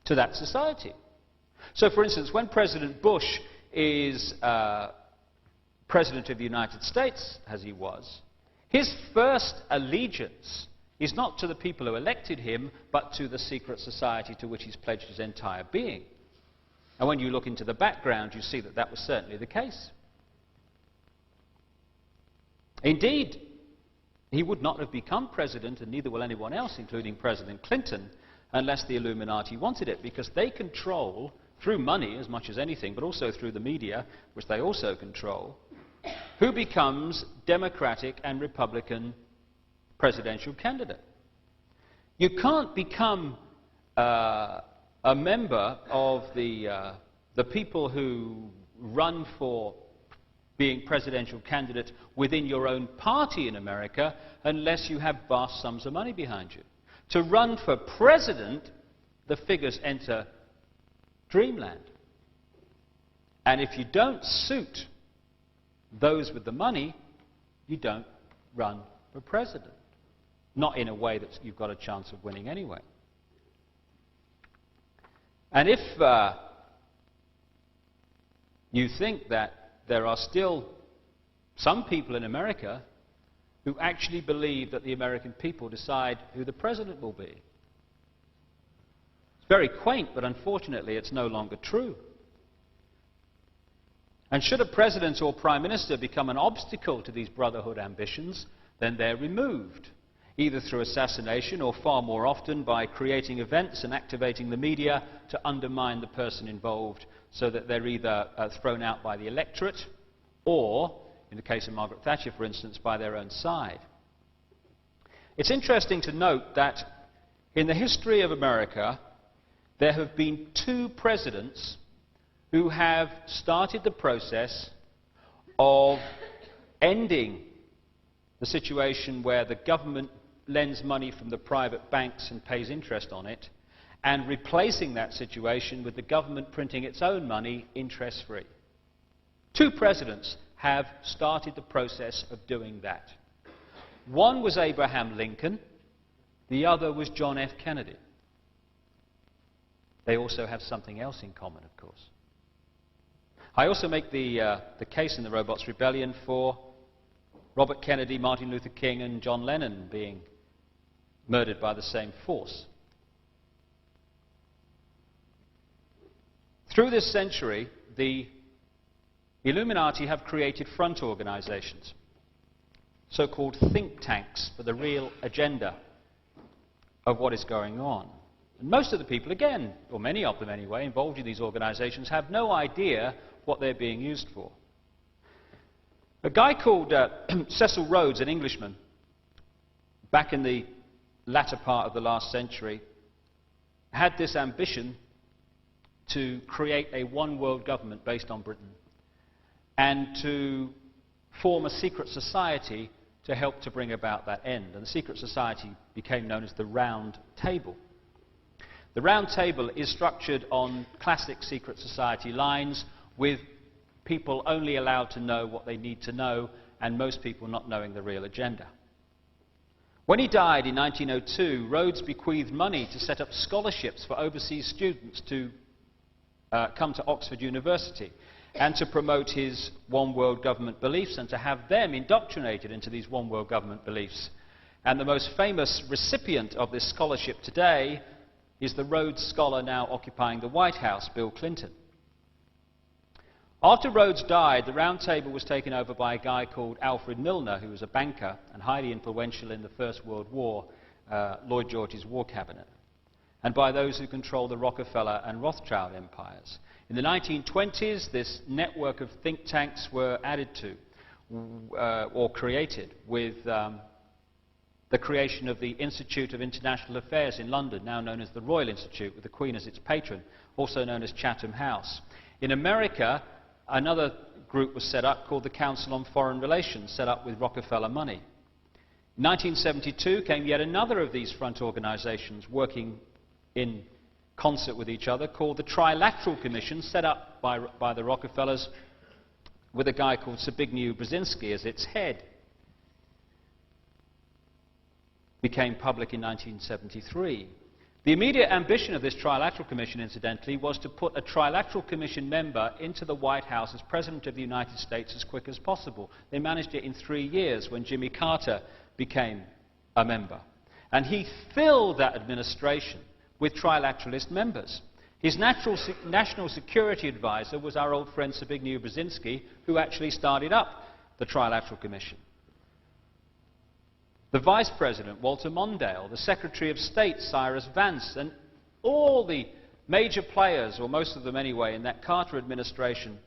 to that society. So, for instance, when President Bush is President of the United States, as he was, his first allegiance is not to the people who elected him, but to the secret society to which he's pledged his entire being. And when you look into the background, you see that that was certainly the case. Indeed, he would not have become president, and neither will anyone else, including President Clinton, unless the Illuminati wanted it, because they control, through money as much as anything, but also through the media, which they also control, who becomes Democratic and Republican presidential candidate. You can't become a member of the people who run for being presidential candidate within your own party in America unless you have vast sums of money behind you. To run for president, the figures enter dreamland. And if you don't suit those with the money, you don't run for president. Not in a way that you've got a chance of winning anyway. And if you think that there are still some people in America who actually believe that the American people decide who the president will be, it's very quaint, but unfortunately it's no longer true. And should a president or prime minister become an obstacle to these brotherhood ambitions, then they're removed, either through assassination or far more often by creating events and activating the media to undermine the person involved, so that they're either thrown out by the electorate or, in the case of Margaret Thatcher, for instance, by their own side. It's interesting to note that in the history of America, there have been 2 presidents who have started the process of ending the situation where the government lends money from the private banks and pays interest on it, and replacing that situation with the government printing its own money interest-free. 2 presidents have started the process of doing that. One was Abraham Lincoln, the other was John F. Kennedy. They also have something else in common, of course. I also make the case in the Robots Rebellion for Robert Kennedy, Martin Luther King, and John Lennon being murdered by the same force. Through this century, the Illuminati have created front organizations, so-called think tanks for the real agenda of what is going on. And most of the people, again, or many of them anyway, involved in these organizations have no idea what they're being used for. A guy called Cecil Rhodes, an Englishman, back in the latter part of the last century, had this ambition to create a one-world government based on Britain and to form a secret society to help to bring about that end. And the secret society became known as the Round Table. The Round Table is structured on classic secret society lines, with people only allowed to know what they need to know, and most people not knowing the real agenda. When he died in 1902, Rhodes bequeathed money to set up scholarships for overseas students to come to Oxford University and to promote his one world government beliefs and to have them indoctrinated into these one world government beliefs. And the most famous recipient of this scholarship today is the Rhodes Scholar now occupying the White House, Bill Clinton. After Rhodes died, the Round Table was taken over by a guy called Alfred Milner, who was a banker and highly influential in the First World War, Lloyd George's war cabinet, and by those who controlled the Rockefeller and Rothschild empires. In the 1920s, this network of think tanks were added to, or created, with the creation of the Institute of International Affairs in London, now known as the Royal Institute, with the Queen as its patron, also known as Chatham House. In America, another group was set up called the Council on Foreign Relations, set up with Rockefeller money. In 1972 came yet another of these front organizations working in concert with each other, called the Trilateral Commission, set up by the Rockefellers with a guy called Zbigniew Brzezinski as its head. Became public in 1973. The immediate ambition of this Trilateral Commission, incidentally, was to put a Trilateral Commission member into the White House as President of the United States as quick as possible. They managed it in 3 years when Jimmy Carter became a member. And he filled that administration with trilateralist members. His national security advisor was our old friend Zbigniew Brzezinski, who actually started up the Trilateral Commission. The Vice President, Walter Mondale, the Secretary of State, Cyrus Vance, and all the major players, or most of them anyway, in that Carter administration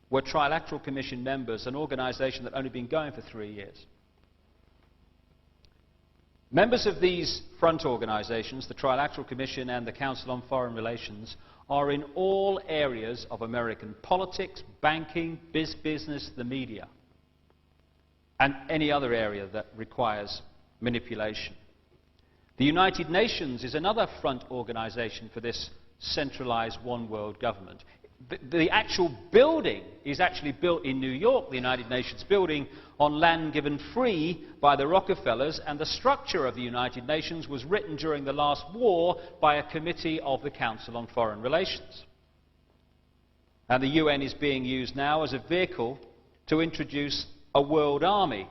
were Trilateral Commission members, an organization that had only been going for 3 years. Members of these front organizations, the Trilateral Commission and the Council on Foreign Relations, are in all areas of American politics, banking, business, the media, and any other area that requires manipulation. The United Nations is another front organization for this centralized one world government. The actual building is actually built in New York, the United Nations building, on land given free by the Rockefellers, and the structure of the United Nations was written during the last war by a committee of the Council on Foreign Relations. And the UN is being used now as a vehicle to introduce a world army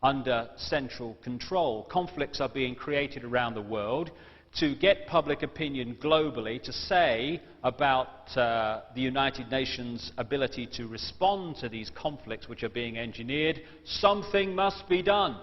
under central control. Conflicts are being created around the world to get public opinion globally to say about the United Nations' ability to respond to these conflicts which are being engineered, something must be done.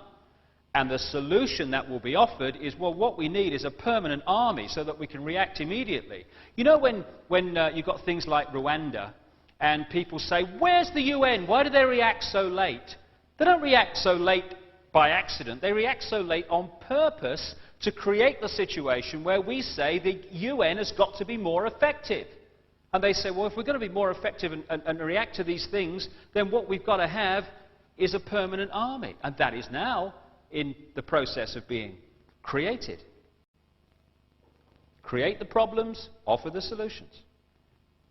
And the solution that will be offered is, well, what we need is a permanent army so that we can react immediately. You know, when you've got things like Rwanda, and people say, where's the UN? Why do they react so late? They don't react so late by accident. They react so late on purpose to create the situation where we say the UN has got to be more effective. And they say, well, if we're going to be more effective and react to these things, then what we've got to have is a permanent army. And that is now in the process of being created. Create the problems, offer the solutions.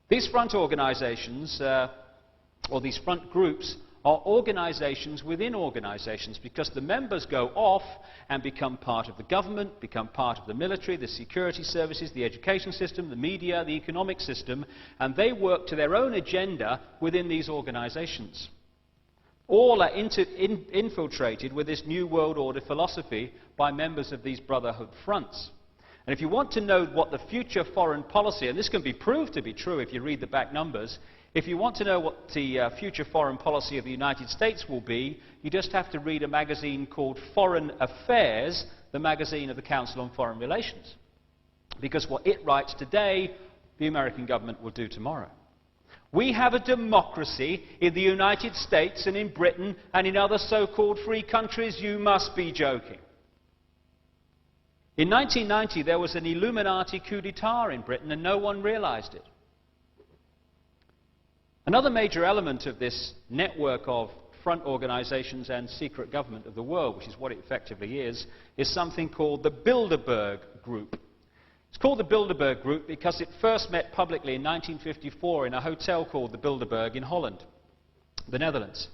These front organizations, or these front groups, are organizations within organizations, because the members go off and become part of the government, become part of the military, the security services, the education system, the media, the economic system, and they work to their own agenda within these organizations. All are infiltrated with this New World Order philosophy by members of these brotherhood fronts. And if you want to know what the future foreign policy, and this can be proved to be true if you read the back numbers, if you want to know what the future foreign policy of the United States will be, you just have to read a magazine called Foreign Affairs, the magazine of the Council on Foreign Relations. Because what it writes today, the American government will do tomorrow. We have a democracy in the United States and in Britain and in other so-called free countries. You must be joking. In 1990, there was an Illuminati coup d'etat in Britain, and no one realized it. Another major element of this network of front organizations and secret government of the world, which is what it effectively is something called the Bilderberg Group. It's called the Bilderberg Group because it first met publicly in 1954 in a hotel called the Bilderberg in Holland, the Netherlands,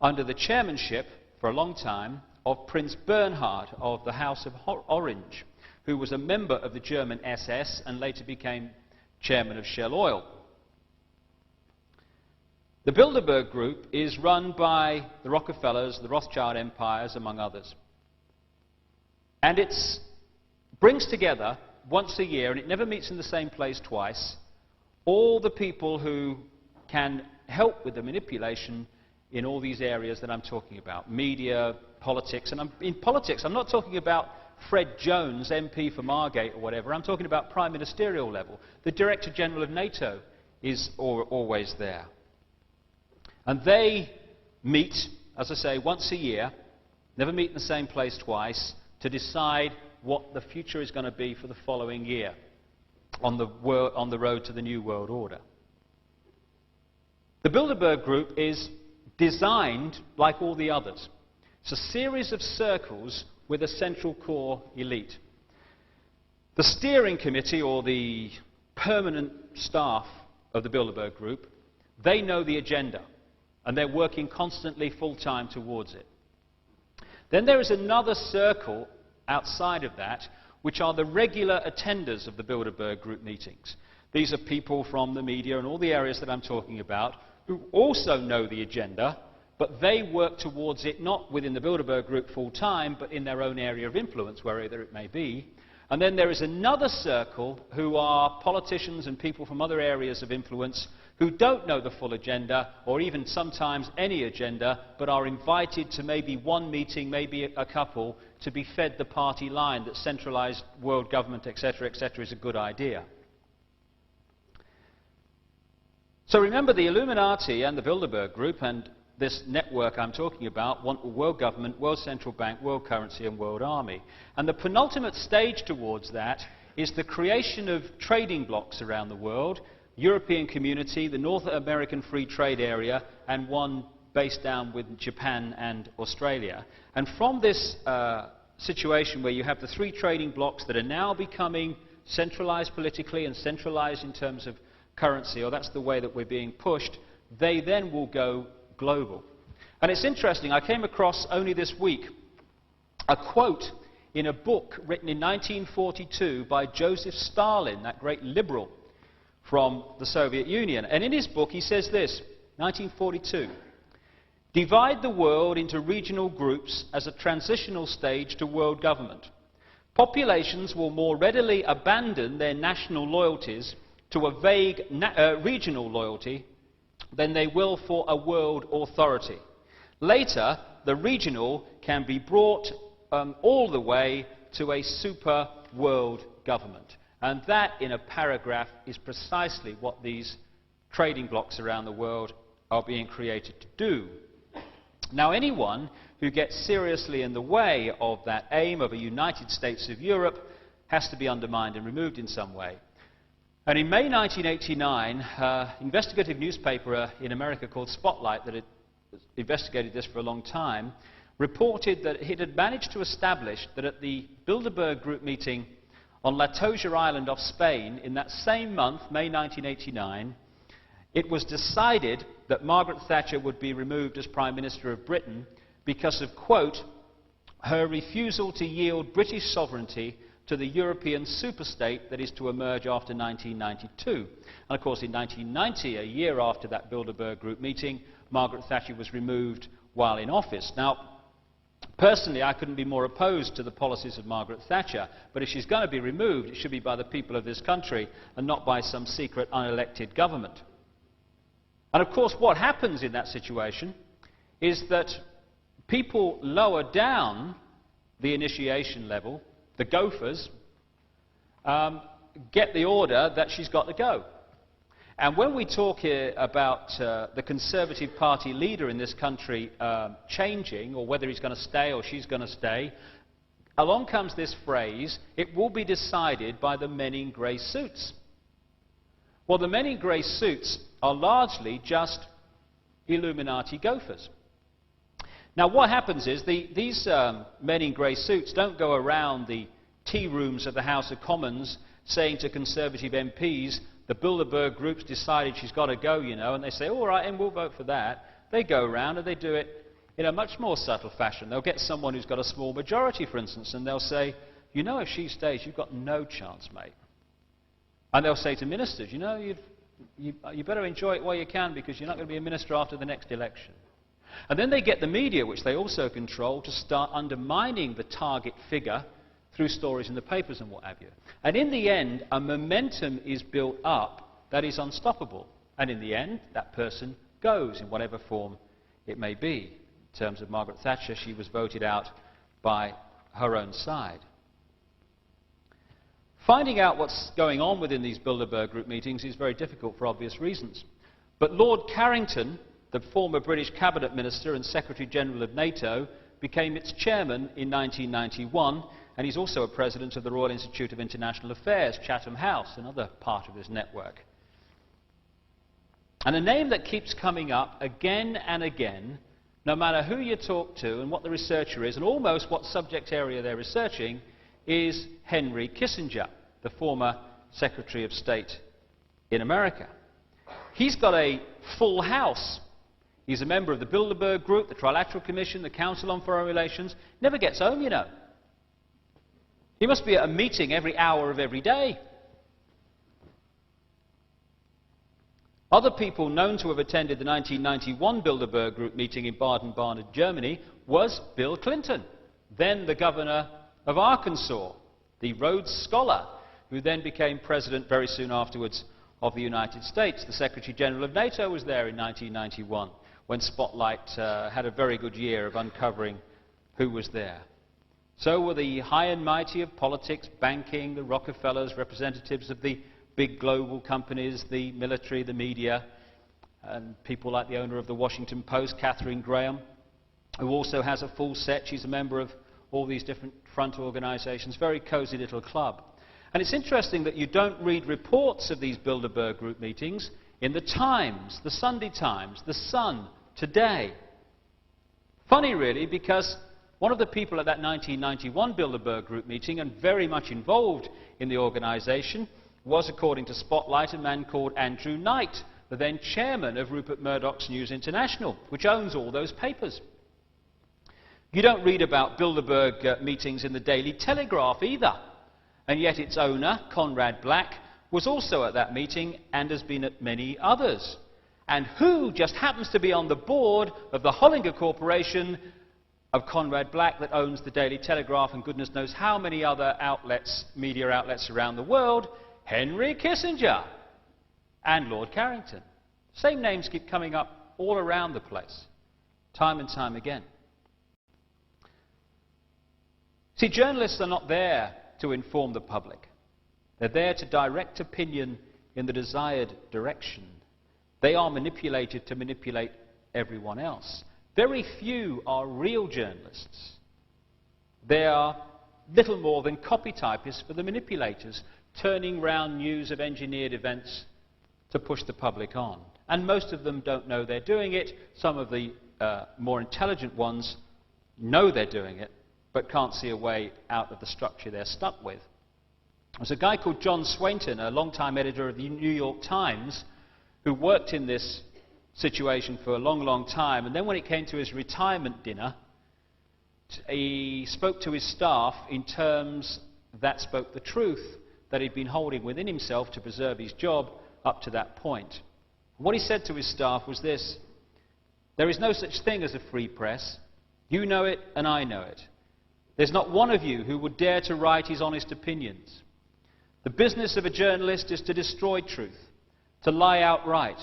under the chairmanship, for a long time, of Prince Bernhard of the House of Orange, who was a member of the German SS and later became chairman of Shell Oil. The Bilderberg Group is run by the Rockefellers, the Rothschild empires, among others. And it brings together once a year, and it never meets in the same place twice, all the people who can help with the manipulation in all these areas that I'm talking about. Media, politics, and in politics I'm not talking about Fred Jones, MP for Margate or whatever. I'm talking about prime ministerial level. The Director General of NATO is always there. And they meet, as I say, once a year, never meet in the same place twice, to decide what the future is going to be for the following year on the road to the New World Order. The Bilderberg Group is designed like all the others. It's a series of circles with a central core elite. The steering committee, or the permanent staff of the Bilderberg Group, they know the agenda, and they're working constantly full-time towards it. Then there is another circle outside of that, which are the regular attenders of the Bilderberg Group meetings. These are people from the media and all the areas that I'm talking about, who also know the agenda, but they work towards it not within the Bilderberg Group full-time, but in their own area of influence, wherever it may be. And then there is another circle who are politicians and people from other areas of influence who don't know the full agenda, or even sometimes any agenda, but are invited to maybe one meeting, maybe a couple, to be fed the party line that centralized world government, etc., is a good idea. So remember, the Illuminati and the Bilderberg Group and this network I'm talking about want a world government, world central bank, world currency and world army. And the penultimate stage towards that is the creation of trading blocs around the world, European Community, the North American Free Trade Area, and one based down with Japan and Australia. And from this situation where you have the three trading blocs that are now becoming centralized politically and centralized in terms of currency, or that's the way that we're being pushed, they then will go global. And it's interesting, I came across only this week a quote in a book written in 1942 by Joseph Stalin, that great liberal from the Soviet Union. And in his book he says this, 1942, "Divide the world into regional groups as a transitional stage to world government. Populations will more readily abandon their national loyalties to a vague regional loyalty than they will for a world authority. Later, the regional can be brought all the way to a super world government." And that, in a paragraph, is precisely what these trading blocs around the world are being created to do. Now, anyone who gets seriously in the way of that aim of a United States of Europe has to be undermined and removed in some way. And in May 1989, an investigative newspaper in America called Spotlight, that had investigated this for a long time, reported that it had managed to establish that at the Bilderberg Group meeting on Latoja Island off Spain in that same month, May 1989, it was decided that Margaret Thatcher would be removed as Prime Minister of Britain because of, quote, "her refusal to yield British sovereignty to the European superstate that is to emerge after 1992. And of course in 1990, a year after that Bilderberg Group meeting, Margaret Thatcher was removed while in office. Now, personally, I couldn't be more opposed to the policies of Margaret Thatcher, but if she's going to be removed, it should be by the people of this country and not by some secret unelected government. And of course, what happens in that situation is that people lower down the initiation level, the gophers, get the order that she's got to go. And when we talk here about the Conservative Party leader in this country changing, or whether he's going to stay or she's going to stay, along comes this phrase, "it will be decided by the men in grey suits." Well, the men in grey suits are largely just Illuminati gophers. Now, what happens is these men in grey suits don't go around the tea rooms of the House of Commons saying to Conservative MPs, "the Bilderberg Group's decided she's got to go, you know," and they say, "all right, and we'll vote for that." They go around and they do it in a much more subtle fashion. They'll get someone who's got a small majority, for instance, and they'll say, you know, if she stays, you've got no chance, mate. And they'll say to ministers, you know, you better enjoy it while you can, because you're not going to be a minister after the next election. And then they get the media, which they also control, to start undermining the target figure through stories in the papers and what have you. And in the end, a momentum is built up that is unstoppable. And in the end, that person goes in whatever form it may be. In terms of Margaret Thatcher, she was voted out by her own side. Finding out what's going on within these Bilderberg group meetings is very difficult for obvious reasons. But Lord Carrington, the former British Cabinet Minister and Secretary-General of NATO, became its chairman in 1991, and he's also a president of the Royal Institute of International Affairs, Chatham House, another part of his network. And a name that keeps coming up again and again, no matter who you talk to and what the researcher is, and almost what subject area they're researching, is Henry Kissinger, the former Secretary of State in America. He's got a full house. He's a member of the Bilderberg Group, the Trilateral Commission, the Council on Foreign Relations. Never gets home, you know. He must be at a meeting every hour of every day. Other people known to have attended the 1991 Bilderberg Group meeting in Baden-Baden, Germany, was Bill Clinton, then the governor of Arkansas, the Rhodes Scholar, who then became president very soon afterwards of the United States. The Secretary-General of NATO was there in 1991, when Spotlight had a very good year of uncovering who was there. So were the high and mighty of politics, banking, the Rockefellers, representatives of the big global companies, the military, the media, and people like the owner of the Washington Post, Katharine Graham, who also has a full set. She's a member of all these different front organizations, very cozy little club. And it's interesting that you don't read reports of these Bilderberg group meetings in the Times, the Sunday Times, the Sun, Today. Funny really, because one of the people at that 1991 Bilderberg group meeting, and very much involved in the organization, was, according to Spotlight, a man called Andrew Knight, the then chairman of Rupert Murdoch's News International, which owns all those papers. You don't read about Bilderberg meetings in the Daily Telegraph either. And yet its owner, Conrad Black, was also at that meeting and has been at many others. And who just happens to be on the board of the Hollinger Corporation of Conrad Black that owns the Daily Telegraph and goodness knows how many other outlets, media outlets around the world? Henry Kissinger and Lord Carrington. Same names keep coming up all around the place, time and time again. See, journalists are not there to inform the public. They're there to direct opinion in the desired direction. They are manipulated to manipulate everyone else. Very few are real journalists. They are little more than copy typists for the manipulators, turning round news of engineered events to push the public on. And most of them don't know they're doing it. Some of the more intelligent ones know they're doing it, but can't see a way out of the structure they're stuck with. There's a guy called John Swainton, a long-time editor of the New York Times, who worked in this situation for a long, long time, and then when it came to his retirement dinner, he spoke to his staff in terms that spoke the truth that he'd been holding within himself to preserve his job up to that point. What he said to his staff was this: there is no such thing as a free press. You know it and I know it. There's not one of you who would dare to write his honest opinions. The business of a journalist is to destroy truth, to lie outright,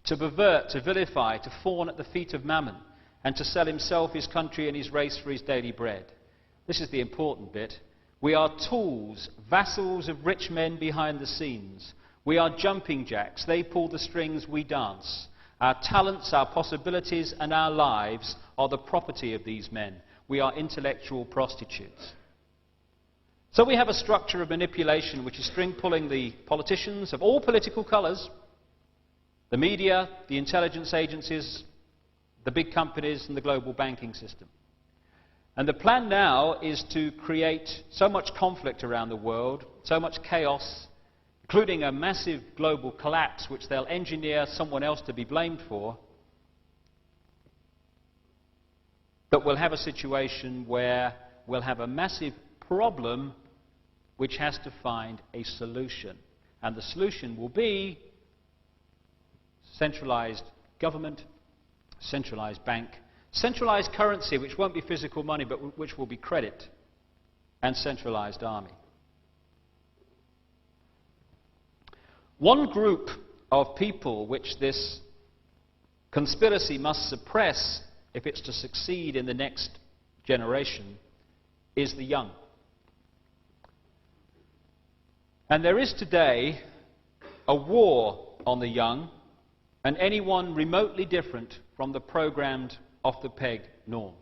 to pervert, to vilify, to fawn at the feet of mammon, and to sell himself, his country, and his race for his daily bread. This is the important bit. We are tools, vassals of rich men behind the scenes. We are jumping jacks. They pull the strings, we dance. Our talents, our possibilities, and our lives are the property of these men. We are intellectual prostitutes. So we have a structure of manipulation which is string-pulling the politicians of all political colours, the media, the intelligence agencies, the big companies, and the global banking system. And the plan now is to create so much conflict around the world, so much chaos, including a massive global collapse which they'll engineer someone else to be blamed for, that we'll have a situation where we'll have a massive problem which has to find a solution. And the solution will be centralized government, centralized bank, centralized currency, which won't be physical money, but which will be credit, and centralized army. One group of people which this conspiracy must suppress if it's to succeed in the next generation is the young. And there is today a war on the young and anyone remotely different from the programmed, off-the-peg norm.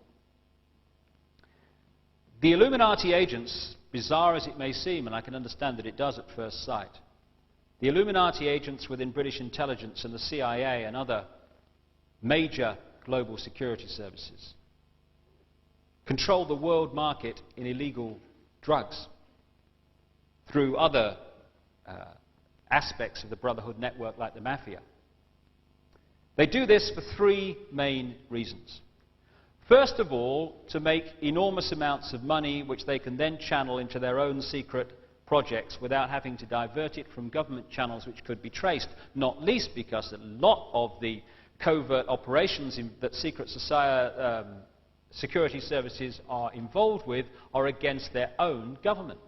The Illuminati agents, bizarre as it may seem, and I can understand that it does at first sight, the Illuminati agents within British intelligence and the CIA and other major global security services control the world market in illegal drugs through other aspects of the Brotherhood network like the Mafia. They do this for three main reasons. First of all, to make enormous amounts of money which they can then channel into their own secret projects without having to divert it from government channels which could be traced, not least because a lot of the covert operations that secret society, security services are involved with are against their own government.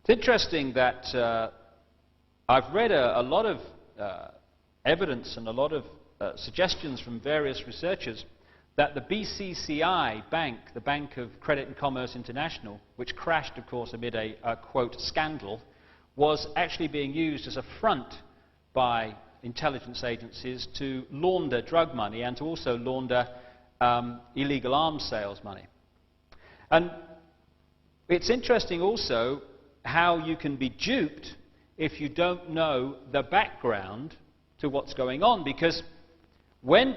It's interesting that I've read a lot of evidence and a lot of suggestions from various researchers that the BCCI bank, the Bank of Credit and Commerce International, which crashed, of course, amid a quote, scandal, was actually being used as a front by intelligence agencies to launder drug money and to also launder illegal arms sales money. And it's interesting also how you can be duped if you don't know the background to what's going on, because when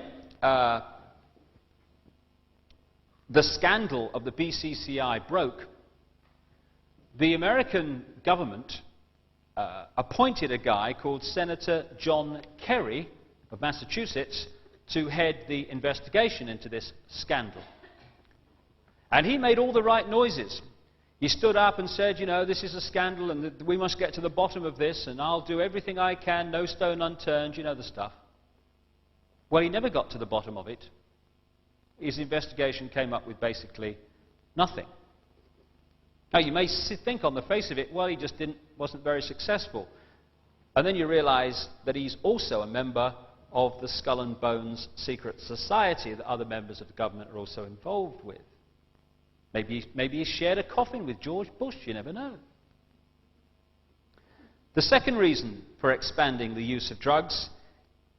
the scandal of the BCCI broke, the American government appointed a guy called Senator John Kerry of Massachusetts to head the investigation into this scandal. And he made all the right noises. He stood up and said, you know, this is a scandal and we must get to the bottom of this and I'll do everything I can, no stone unturned, you know the stuff. Well, he never got to the bottom of it. His investigation came up with basically nothing. Now, you may think on the face of it, well, he just wasn't very successful. And then you realize that he's also a member of the Skull and Bones secret society that other members of the government are also involved with. Maybe he shared a coffin with George Bush, you never know. The second reason for expanding the use of drugs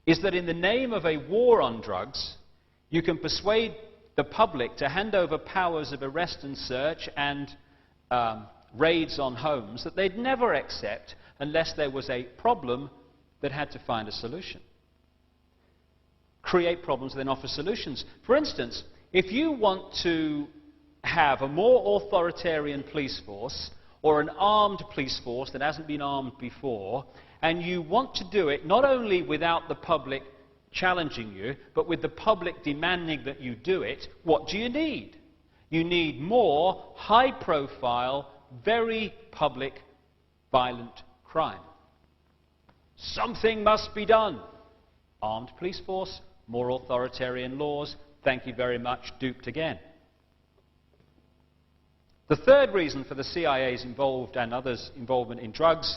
is that in the name of a war on drugs, you can persuade the public to hand over powers of arrest and search and raids on homes that they'd never accept unless there was a problem that had to find a solution. Create problems, then offer solutions. For instance, if you want to have a more authoritarian police force or an armed police force that hasn't been armed before, and you want to do it not only without the public challenging you, but with the public demanding that you do it, what do you need? You need more high-profile, very public, violent crime. Something must be done. Armed police force, more authoritarian laws, thank you very much, duped again. The third reason for the CIA's involved and others' involvement in drugs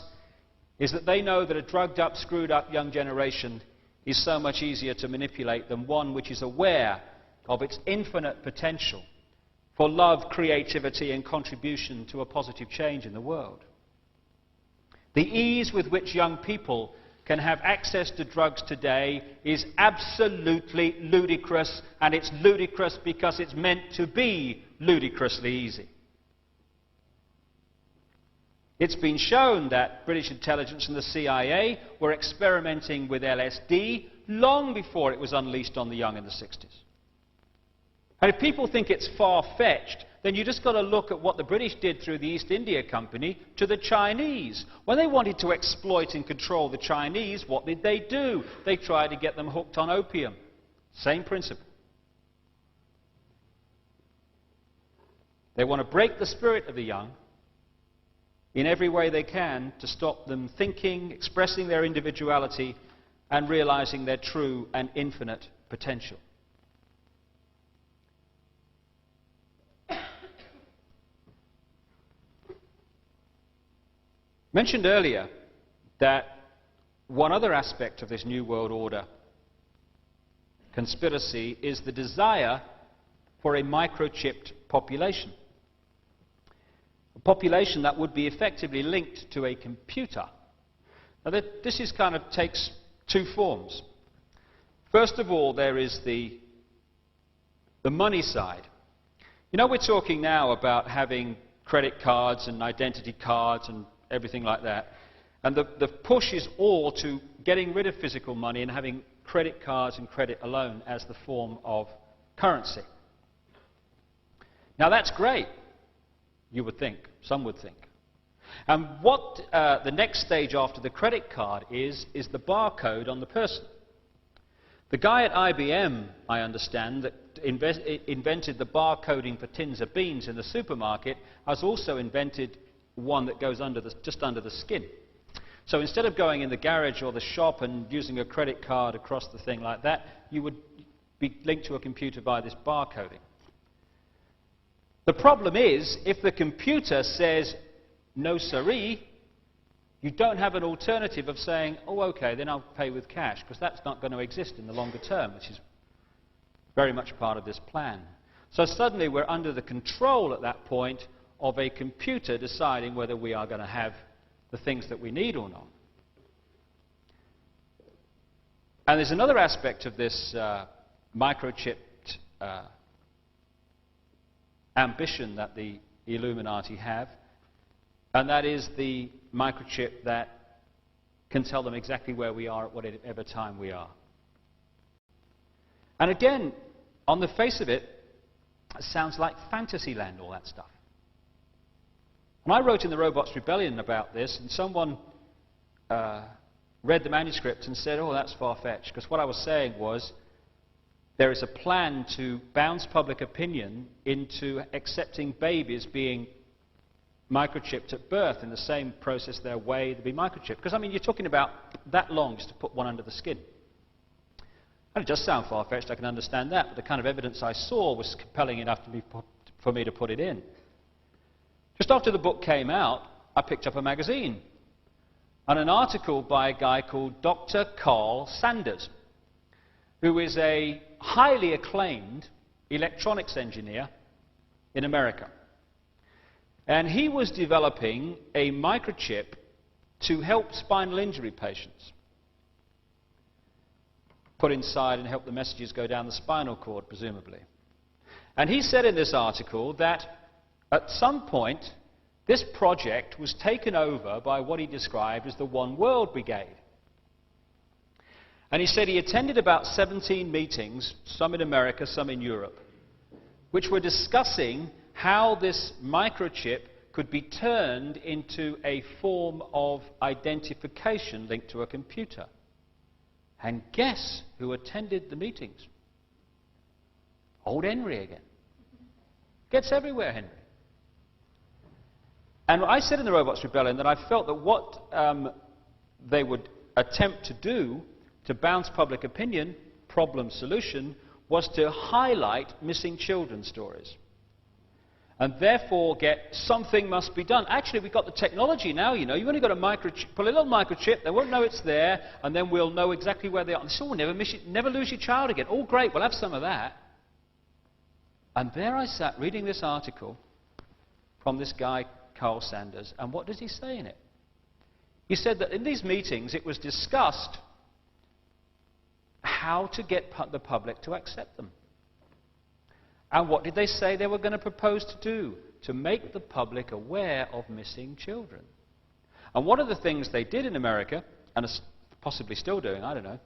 is that they know that a drugged-up, screwed-up young generation is so much easier to manipulate than one which is aware of its infinite potential for love, creativity and contribution to a positive change in the world. The ease with which young people can have access to drugs today is absolutely ludicrous, and it's ludicrous because it's meant to be ludicrously easy. It's been shown that British intelligence and the CIA were experimenting with LSD long before it was unleashed on the young in the 60s. And if people think it's far-fetched, then you just got to look at what the British did through the East India Company to the Chinese. When they wanted to exploit and control the Chinese, what did they do? They tried to get them hooked on opium. Same principle. They want to break the spirit of the young in every way they can to stop them thinking, expressing their individuality, and realizing their true and infinite potential. Mentioned earlier that one other aspect of this New World Order conspiracy is the desire for a microchipped population. A population that would be effectively linked to a computer. Now, this is takes two forms. First of all, there is the money side. You know, we're talking now about having credit cards and identity cards and everything like that. And the push is all to getting rid of physical money and having credit cards and credit alone as the form of currency. Now that's great, you would think, some would think. And what the next stage after the credit card is the barcode on the person. The guy at IBM, I understand, that invented the barcoding for tins of beans in the supermarket, has also invented one that goes just under the skin. So instead of going in the garage or the shop and using a credit card across the thing like that, you would be linked to a computer by this barcoding. The problem is, if the computer says, no siree, you don't have an alternative of saying, oh okay, then I'll pay with cash, because that's not going to exist in the longer term, which is very much part of this plan. So suddenly we're under the control at that point of a computer deciding whether we are going to have the things that we need or not. And there's another aspect of this microchipped ambition that the Illuminati have, and that is the microchip that can tell them exactly where we are at whatever time we are. And again, on the face of it, it sounds like fantasy land, all that stuff. And I wrote in the Robots Rebellion about this, and someone read the manuscript and said, oh, that's far-fetched. Because what I was saying was, there is a plan to bounce public opinion into accepting babies being microchipped at birth in the same process their way to be microchipped. Because, I mean, you're talking about that long just to put one under the skin. And it does sound far-fetched, I can understand that, but the kind of evidence I saw was compelling enough for me to put it in. Just after the book came out, I picked up a magazine and an article by a guy called Dr. Carl Sanders, who is a highly acclaimed electronics engineer in America. And he was developing a microchip to help spinal injury patients. Put inside and help the messages go down the spinal cord, presumably. And he said in this article that at some point, this project was taken over by what he described as the One World Brigade. And he said he attended about 17 meetings, some in America, some in Europe, which were discussing how this microchip could be turned into a form of identification linked to a computer. And guess who attended the meetings? Old Henry again. Gets everywhere, Henry. And I said in the Robots Rebellion that I felt that what they would attempt to do to bounce public opinion, problem solution, was to highlight missing children stories. And therefore get something must be done. Actually, we've got the technology now, you know. You've only got to put a little microchip, they won't know it's there, and then we'll know exactly where they are. And so we'll never lose your child again. Oh, great, we'll have some of that. And there I sat reading this article from this guy, Carl Sanders, and what does he say in it? He said that in these meetings it was discussed how to get the public to accept them. And what did they say they were going to propose to do? To make the public aware of missing children. And one of the things they did in America, and are possibly still doing, I don't know,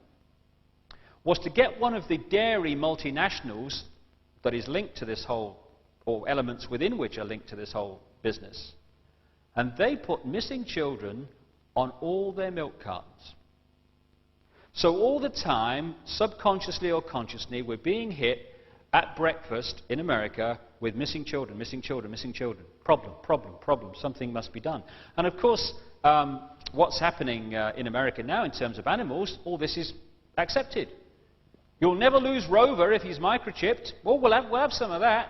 was to get one of the dairy multinationals that is linked to this whole, or elements within which are linked to this whole business. And they put missing children on all their milk cartons. So all the time, subconsciously or consciously, we're being hit at breakfast in America with missing children, missing children, missing children. Problem, problem, problem. Something must be done. And of course, what's happening in America now in terms of animals, all this is accepted. You'll never lose Rover if he's microchipped. Well, we'll have some of that.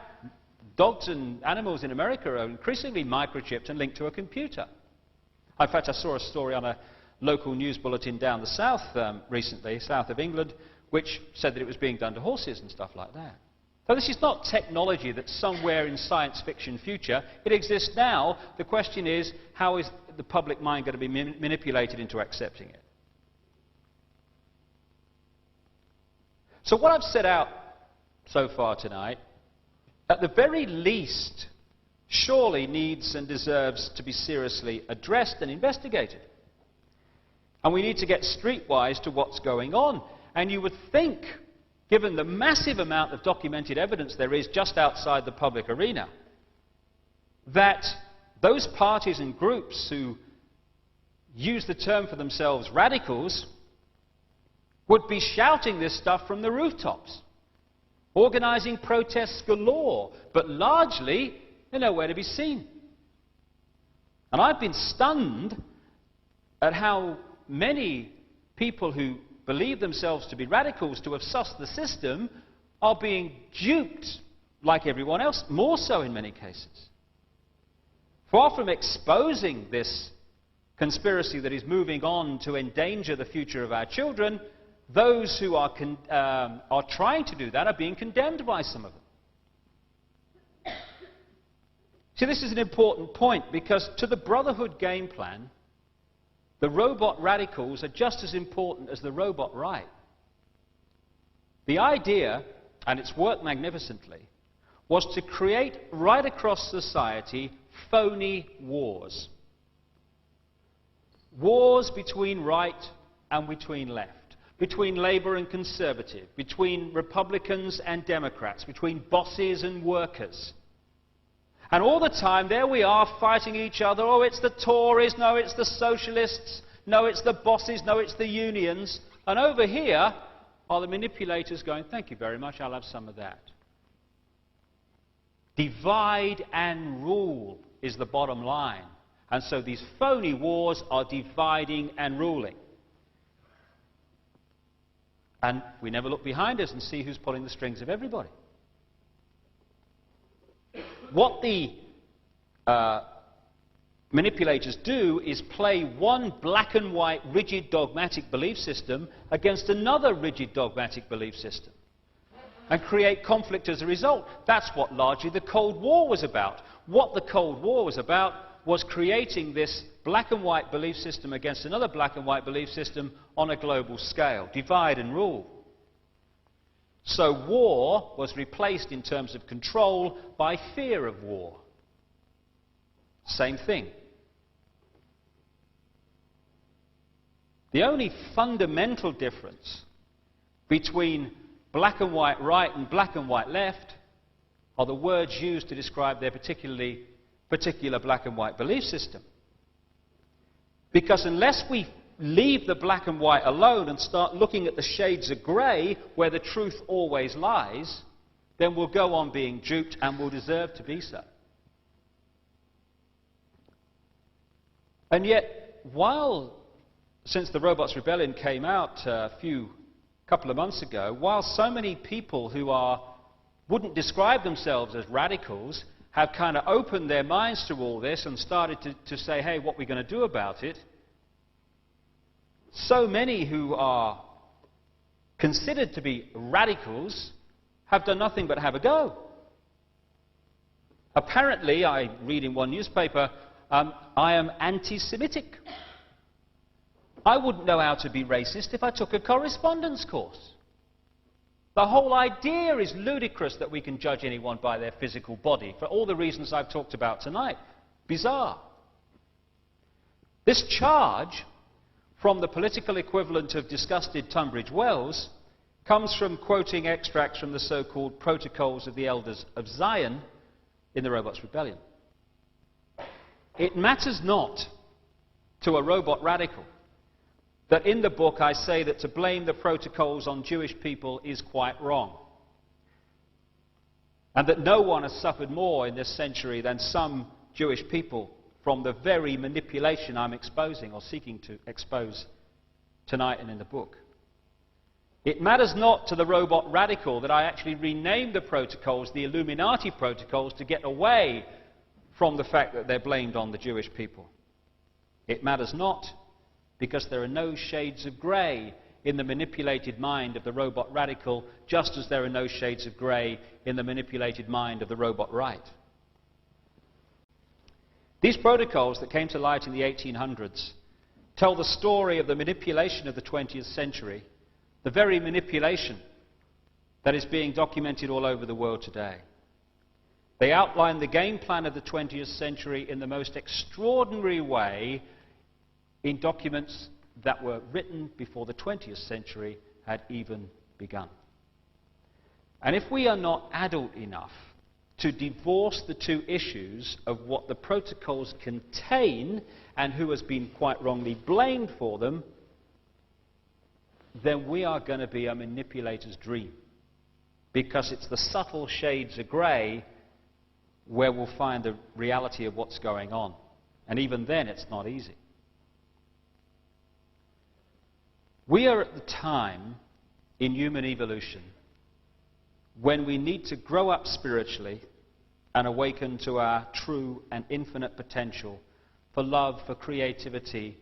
Dogs and animals in America are increasingly microchipped and linked to a computer. In fact, I saw a story on a local news bulletin down the south recently, south of England, which said that it was being done to horses and stuff like that. So this is not technology that's somewhere in science fiction future. It exists now. The question is, how is the public mind going to be manipulated into accepting it? So what I've set out so far tonight, at the very least, surely needs and deserves to be seriously addressed and investigated. And we need to get streetwise to what's going on. And you would think, given the massive amount of documented evidence there is just outside the public arena, that those parties and groups who use the term for themselves radicals would be shouting this stuff from the rooftops, organizing protests galore, but largely they're nowhere to be seen. And I've been stunned at how many people who believe themselves to be radicals, to have sussed the system, are being duped like everyone else, more so in many cases. Far from exposing this conspiracy that is moving on to endanger the future of our children, those who are trying to do that are being condemned by some of them. See, this is an important point, because to the Brotherhood game plan, the robot radicals are just as important as the robot right. The idea, and it's worked magnificently, was to create right across society phony wars. Wars between right and between left, between Labour and Conservative, between Republicans and Democrats, between bosses and workers. And all the time, there we are fighting each other. Oh, it's the Tories. No, it's the Socialists. No, it's the bosses. No, it's the unions. And over here are the manipulators going, thank you very much, I'll have some of that. Divide and rule is the bottom line. And so these phony wars are dividing and ruling. And we never look behind us and see who's pulling the strings of everybody. What the manipulators do is play one black and white, rigid, dogmatic belief system against another rigid, dogmatic belief system, and create conflict as a result. That's what largely the Cold War was about. What the Cold War was about was creating this black and white belief system against another black and white belief system on a global scale. Divide and rule. So war was replaced in terms of control by fear of war. Same thing. The only fundamental difference between black and white right and black and white left are the words used to describe their particular black and white belief system. Because unless we leave the black and white alone and start looking at the shades of grey where the truth always lies, then we'll go on being duped and will deserve to be so. And yet, since the Robots Rebellion came out a couple of months ago, while so many people who wouldn't describe themselves as radicals have kind of opened their minds to all this and started to say, hey, what are we going to do about it? So many who are considered to be radicals have done nothing but have a go. Apparently, I read in one newspaper, I am anti-Semitic. I wouldn't know how to be racist if I took a correspondence course. The whole idea is ludicrous that we can judge anyone by their physical body, for all the reasons I've talked about tonight. Bizarre. This charge from the political equivalent of disgusted Tunbridge Wells comes from quoting extracts from the so-called Protocols of the Elders of Zion in the Robots' Rebellion. It matters not to a robot radical that in the book I say that to blame the protocols on Jewish people is quite wrong, and that no one has suffered more in this century than some Jewish people from the very manipulation I'm exposing or seeking to expose tonight and in the book. It matters not to the robot radical that I actually renamed the protocols the Illuminati protocols to get away from the fact that they're blamed on the Jewish people. It matters not because there are no shades of grey in the manipulated mind of the robot radical, just as there are no shades of grey in the manipulated mind of the robot right. These protocols that came to light in the 1800s tell the story of the manipulation of the 20th century, the very manipulation that is being documented all over the world today. They outline the game plan of the 20th century in the most extraordinary way in documents that were written before the 20th century had even begun. And if we are not adult enough to divorce the two issues of what the protocols contain and who has been quite wrongly blamed for them, then we are going to be a manipulator's dream. Because it's the subtle shades of grey where we'll find the reality of what's going on. And even then, it's not easy. We are at the time in human evolution when we need to grow up spiritually and awaken to our true and infinite potential for love, for creativity,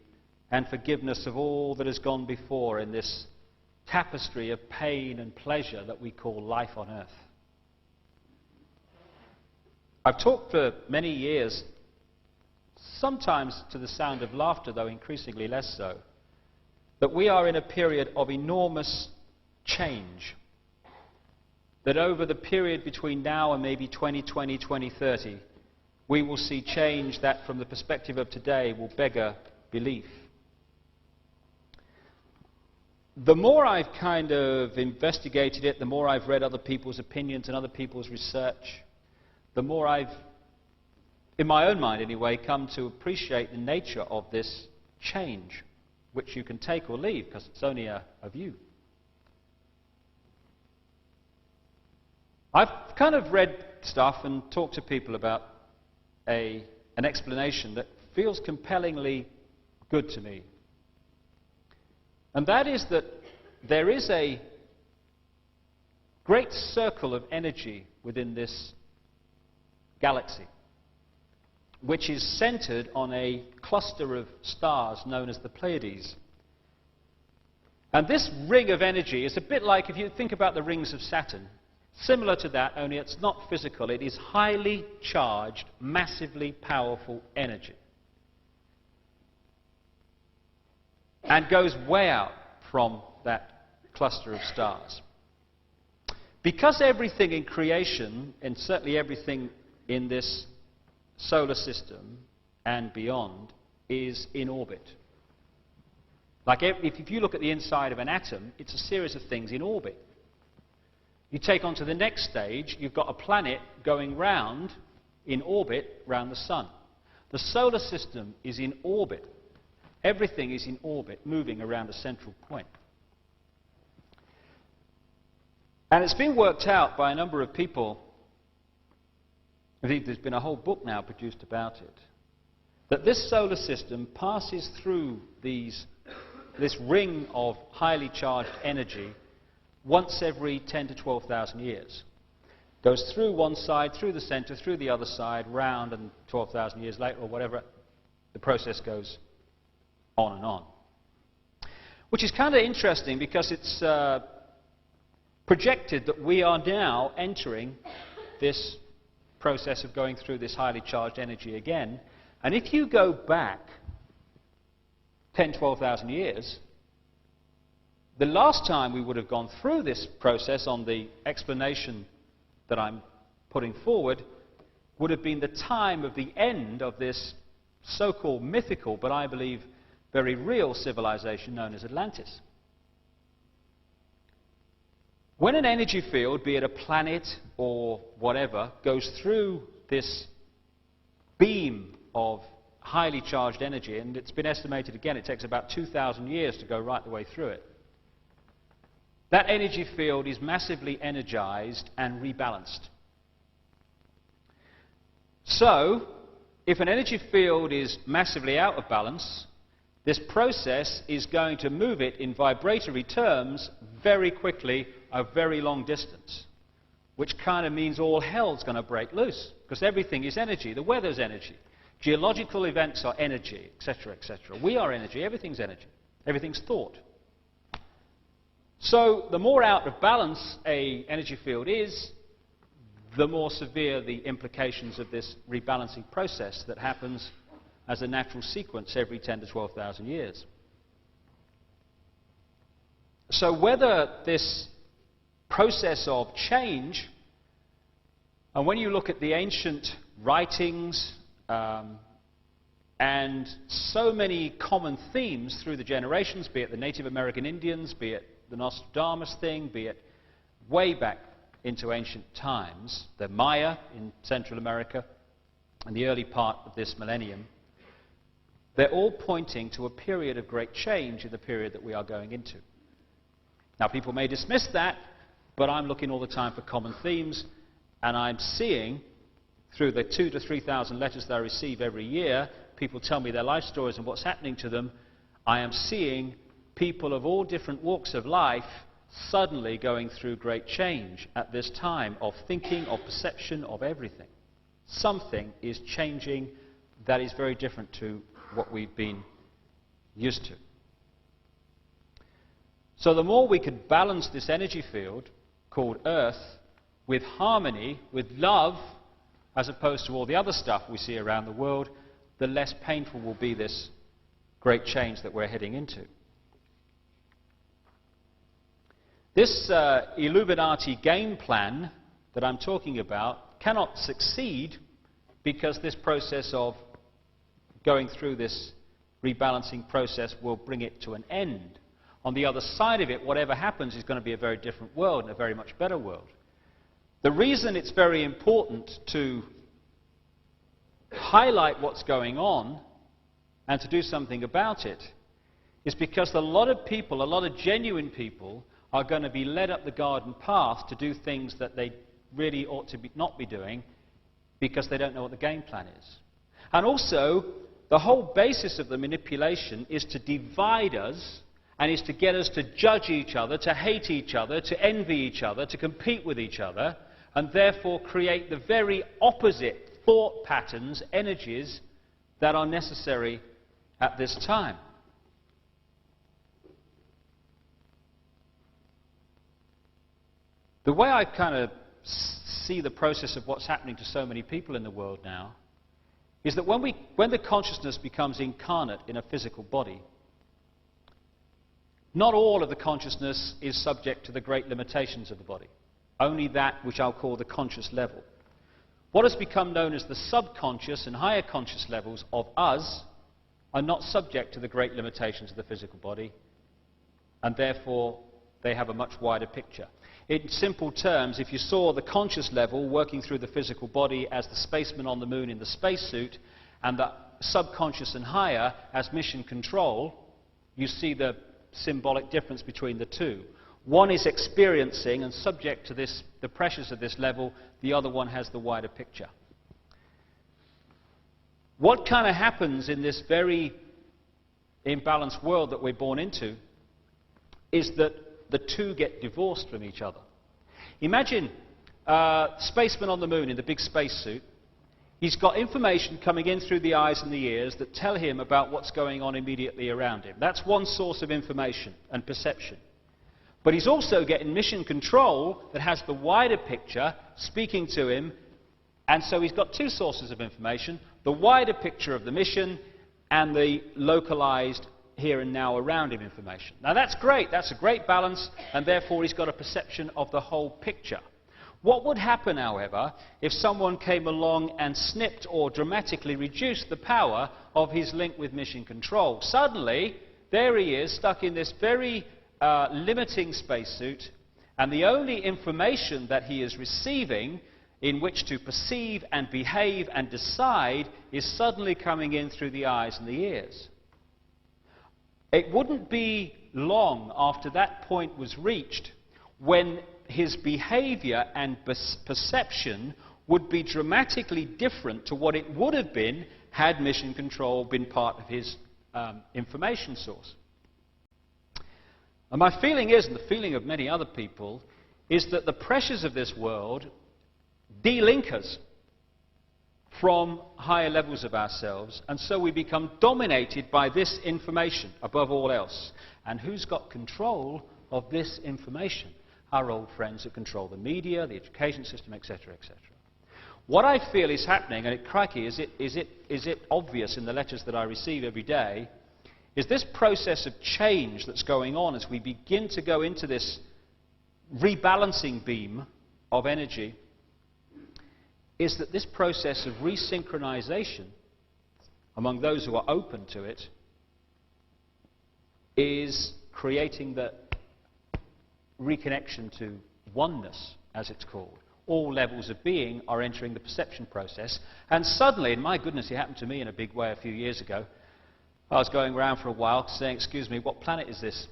and forgiveness of all that has gone before in this tapestry of pain and pleasure that we call life on earth. I've talked for many years, sometimes to the sound of laughter, though increasingly less so, that we are in a period of enormous change. That over the period between now and maybe 2020, 2030, we will see change that from the perspective of today will beggar belief. The more I've kind of investigated it, the more I've read other people's opinions and other people's research, the more I've, in my own mind anyway, come to appreciate the nature of this change, which you can take or leave because it's only a view. I've kind of read stuff and talked to people about an explanation that feels compellingly good to me. And that is that there is a great circle of energy within this galaxy, which is centered on a cluster of stars known as the Pleiades. And this ring of energy is a bit like, if you think about the rings of Saturn, similar to that, only it's not physical. It is highly charged, massively powerful energy. And goes way out from that cluster of stars. Because everything in creation, and certainly everything in this solar system and beyond, is in orbit. Like if you look at the inside of an atom, it's a series of things in orbit. You take on to the next stage, you've got a planet going round in orbit round the sun. The solar system is in orbit. Everything is in orbit, moving around a central point. And it's been worked out by a number of people. Indeed, there's been a whole book now produced about it, that this solar system passes through this ring of highly charged energy once every 10 to 12,000 years. Goes through one side, through the center, through the other side, round, and 12,000 years later, or whatever, the process goes on and on. Which is kind of interesting because it's projected that we are now entering this process of going through this highly charged energy again. And if you go back 10, 12,000 years, the last time we would have gone through this process on the explanation that I'm putting forward would have been the time of the end of this so-called mythical, but I believe very real civilization known as Atlantis. When an energy field, be it a planet or whatever, goes through this beam of highly charged energy, and it's been estimated again it takes about 2,000 years to go right the way through it, that energy field is massively energized and rebalanced. So, if an energy field is massively out of balance, this process is going to move it in vibratory terms very quickly a very long distance, which kind of means all hell's going to break loose, because everything is energy. The weather's energy. Geological events are energy, etc., etc. We are energy. Everything's energy. Everything's thought. So the more out of balance an energy field is, the more severe the implications of this rebalancing process that happens as a natural sequence every 10 to 12,000 years. So whether this process of change, and when you look at the ancient writings and so many common themes through the generations, be it the Native American Indians, be it the Nostradamus thing, be it way back into ancient times, the Maya in Central America, and the early part of this millennium, they're all pointing to a period of great change in the period that we are going into. Now, people may dismiss that, but I'm looking all the time for common themes, and I'm seeing, through the 2,000 to 3,000 letters that I receive every year, people tell me their life stories and what's happening to them. I am seeing people of all different walks of life suddenly going through great change at this time of thinking, of perception, of everything. Something is changing that is very different to what we've been used to. So the more we could balance this energy field called Earth with harmony, with love, as opposed to all the other stuff we see around the world, the less painful will be this great change that we're heading into. This Illuminati game plan that I'm talking about cannot succeed because this process of going through this rebalancing process will bring it to an end. On the other side of it, whatever happens is going to be a very different world and a very much better world. The reason it's very important to highlight what's going on and to do something about it is because a lot of people, a lot of genuine people, are going to be led up the garden path to do things that they really ought to not be doing because they don't know what the game plan is. And also, the whole basis of the manipulation is to divide us and is to get us to judge each other, to hate each other, to envy each other, to compete with each other, and therefore create the very opposite thought patterns, energies that are necessary at this time. The way I kind of see the process of what's happening to so many people in the world now is that when the consciousness becomes incarnate in a physical body, not all of the consciousness is subject to the great limitations of the body. Only that which I'll call the conscious level. What has become known as the subconscious and higher conscious levels of us are not subject to the great limitations of the physical body, and therefore they have a much wider picture. In simple terms, if you saw the conscious level working through the physical body as the spaceman on the moon in the spacesuit, and the subconscious and higher as mission control, you see the symbolic difference between the two. One is experiencing and subject to the pressures of this level, the other one has the wider picture. What kind of happens in this very imbalanced world that we're born into is that the two get divorced from each other. Imagine a spaceman on the moon in the big spacesuit. He's got information coming in through the eyes and the ears that tell him about what's going on immediately around him. That's one source of information and perception. But he's also getting mission control that has the wider picture speaking to him, and so he's got two sources of information, the wider picture of the mission and the localized here and now around him information. Now that's great, that's a great balance, and therefore he's got a perception of the whole picture. What would happen, however, if someone came along and snipped or dramatically reduced the power of his link with mission control? Suddenly, there he is, stuck in this very limiting spacesuit, And the only information that he is receiving in which to perceive and behave and decide is suddenly coming in through the eyes and the ears. It wouldn't be long after that point was reached when his behavior and perception would be dramatically different to what it would have been had mission control been part of his information source. And my feeling is, and the feeling of many other people, is that the pressures of this world de-link us from higher levels of ourselves, and so we become dominated by this information above all else. And who's got control of this information? Our old friends that control the media, the education system, etc., etc. What I feel is happening, and crikey, is it obvious in the letters that I receive every day, is this process of change that's going on as we begin to go into this rebalancing beam of energy, is that this process of resynchronization among those who are open to it is creating the reconnection to oneness, as it's called. All levels of being are entering the perception process, and suddenly, and my goodness, it happened to me in a big way a few years ago. I was going around for a while saying, "Excuse me, what planet is this?"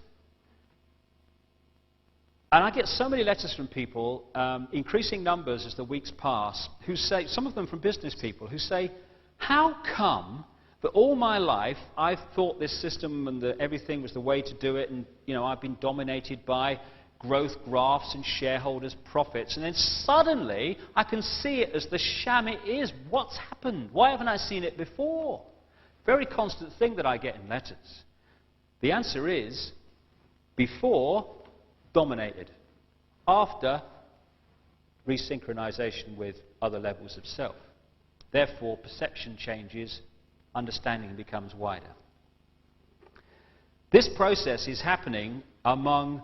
And I get so many letters from people, increasing numbers as the weeks pass, who say, some of them from business people, who say, "How come that all my life I've thought this system and that everything was the way to do it, and I've been dominated by growth graphs and shareholders' profits, and then suddenly I can see it as the sham it is. What's happened? Why haven't I seen it before?" Very constant thing that I get in letters. The answer is, before, dominated. After, resynchronization with other levels of self. Therefore, perception changes, understanding becomes wider. This process is happening among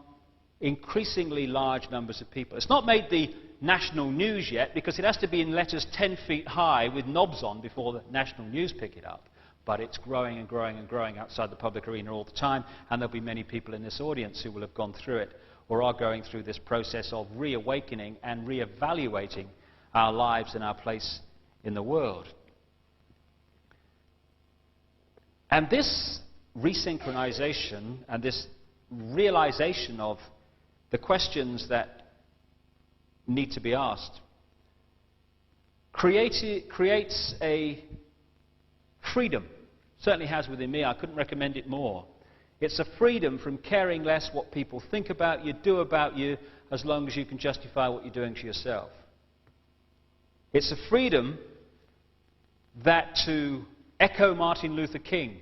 increasingly large numbers of people. It's not made the national news yet because it has to be in letters 10 feet high with knobs on before the national news pick it up. But it's growing and growing and growing outside the public arena all the time, and there'll be many people in this audience who will have gone through it or are going through this process of reawakening and reevaluating our lives and our place in the world. And this resynchronization and this realization of the questions that need to be asked creates a freedom. Certainly has within me. I couldn't recommend it more. It's a freedom from caring less what people think about you, do about you, as long as you can justify what you're doing to yourself. It's a freedom that, to echo Martin Luther King,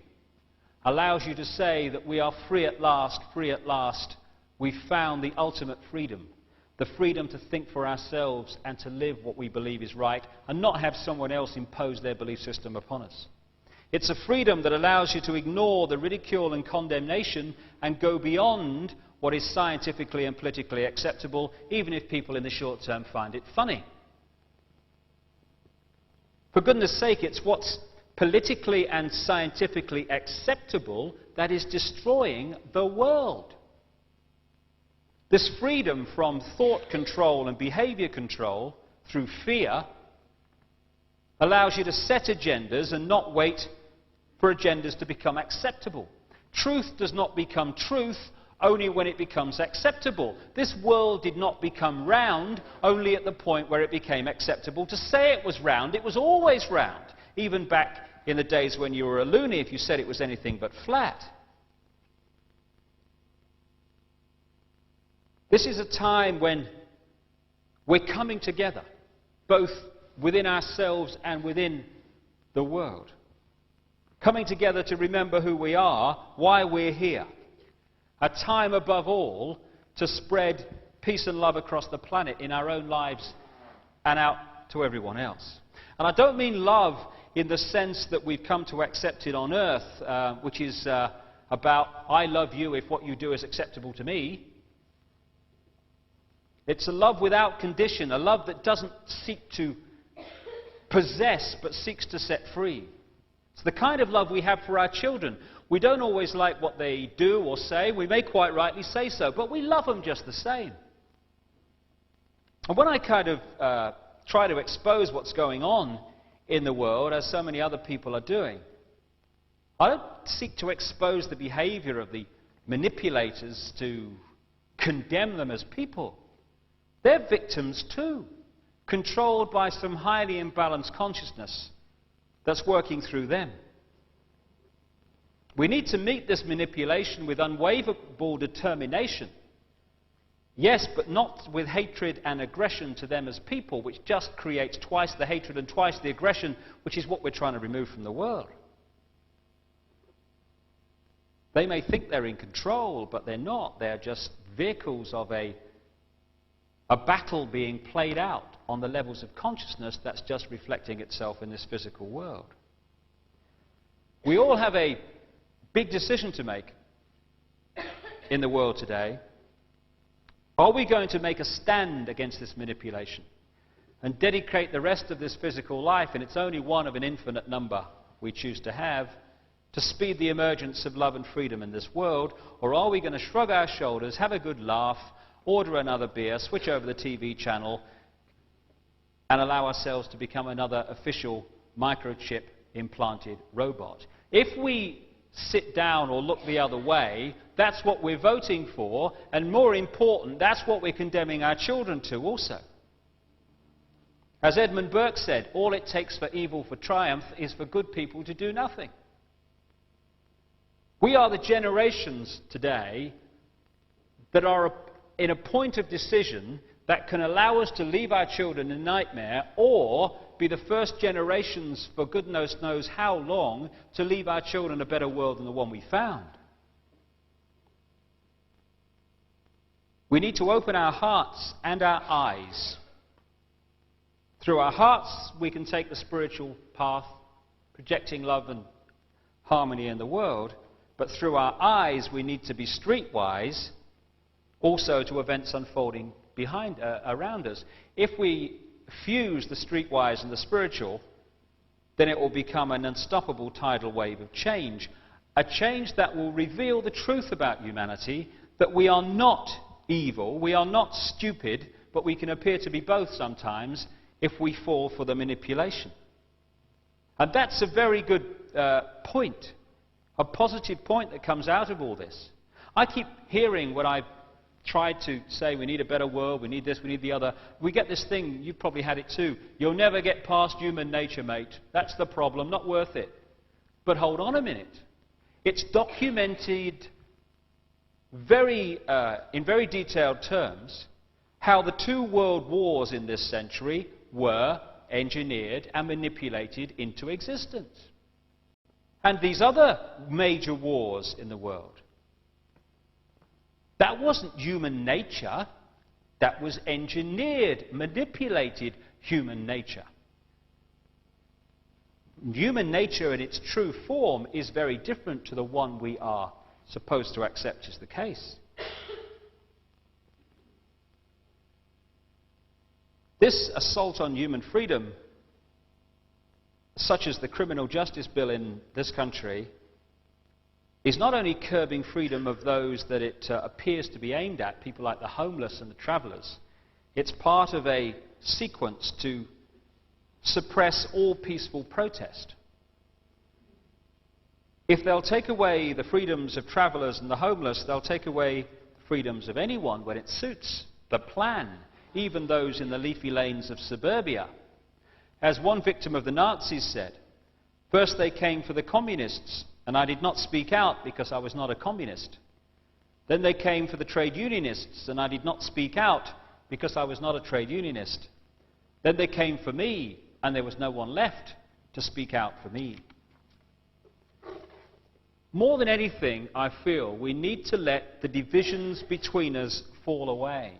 allows you to say that we are free at last, we've found the ultimate freedom. The freedom to think for ourselves and to live what we believe is right and not have someone else impose their belief system upon us. It's a freedom that allows you to ignore the ridicule and condemnation and go beyond what is scientifically and politically acceptable, even if people in the short term find it funny. For goodness sake, it's what's politically and scientifically acceptable that is destroying the world. This freedom from thought control and behavior control through fear allows you to set agendas and not wait for agendas to become acceptable. Truth does not become truth only when it becomes acceptable. This world did not become round only at the point where it became acceptable to say it was round. It was always round, even back in the days when you were a loony if you said it was anything but flat. This is a time when we're coming together, both within ourselves and within the world. Coming together to remember who we are, why we're here. A time above all to spread peace and love across the planet in our own lives and out to everyone else. And I don't mean love in the sense that we've come to accept it on earth, which is about I love you if what you do is acceptable to me. It's a love without condition, a love that doesn't seek to possess but seeks to set free. It's the kind of love we have for our children. We don't always like what they do or say. We may quite rightly say so, but we love them just the same. And when I kind of try to expose what's going on in the world, as so many other people are doing, I don't seek to expose the behavior of the manipulators to condemn them as people. They're victims too, controlled by some highly imbalanced consciousness that's working through them. We need to meet this manipulation with unwavering determination. Yes, but not with hatred and aggression to them as people, which just creates twice the hatred and twice the aggression, which is what we're trying to remove from the world. They may think they're in control, but they're not. They're just vehicles of a battle being played out on the levels of consciousness that's just reflecting itself in this physical world. We all have a big decision to make in the world today. Are we going to make a stand against this manipulation and dedicate the rest of this physical life, and it's only one of an infinite number we choose to have, to speed the emergence of love and freedom in this world? Or are we going to shrug our shoulders, have a good laugh, order another beer, switch over the TV channel, and allow ourselves to become another official microchip implanted robot? If we sit down or look the other way, that's what we're voting for, and more important, that's what we're condemning our children to also. As Edmund Burke said, all it takes for evil for triumph is for good people to do nothing. We are the generations today that are in a point of decision that can allow us to leave our children in nightmare, or be the first generations for goodness knows how long to leave our children a better world than the one we found. We need to open our hearts and our eyes. Through our hearts we can take the spiritual path, projecting love and harmony in the world, but through our eyes we need to be streetwise also to events unfolding around us. If we fuse the streetwise and the spiritual, then it will become an unstoppable tidal wave of change. A change that will reveal the truth about humanity, that we are not evil, we are not stupid, but we can appear to be both sometimes if we fall for the manipulation. And that's a very good point, a positive point that comes out of all this. I keep hearing when I've tried to say we need a better world, we need this, we need the other. We get this thing, you've probably had it too, you'll never get past human nature, mate. That's the problem, not worth it. But hold on a minute. It's documented in very detailed terms how the two world wars in this century were engineered and manipulated into existence. And these other major wars in the world, that wasn't human nature, that was engineered, manipulated human nature. Human nature in its true form is very different to the one we are supposed to accept as the case. This assault on human freedom, such as the criminal justice bill in this country, is not only curbing freedom of those that it appears to be aimed at, people like the homeless and the travellers, it's part of a sequence to suppress all peaceful protest. If they'll take away the freedoms of travellers and the homeless, they'll take away the freedoms of anyone when it suits the plan, even those in the leafy lanes of suburbia. As one victim of the Nazis said, first they came for the communists, and I did not speak out because I was not a communist. Then they came for the trade unionists, and I did not speak out because I was not a trade unionist. Then they came for me, and there was no one left to speak out for me. More than anything, I feel we need to let the divisions between us fall away.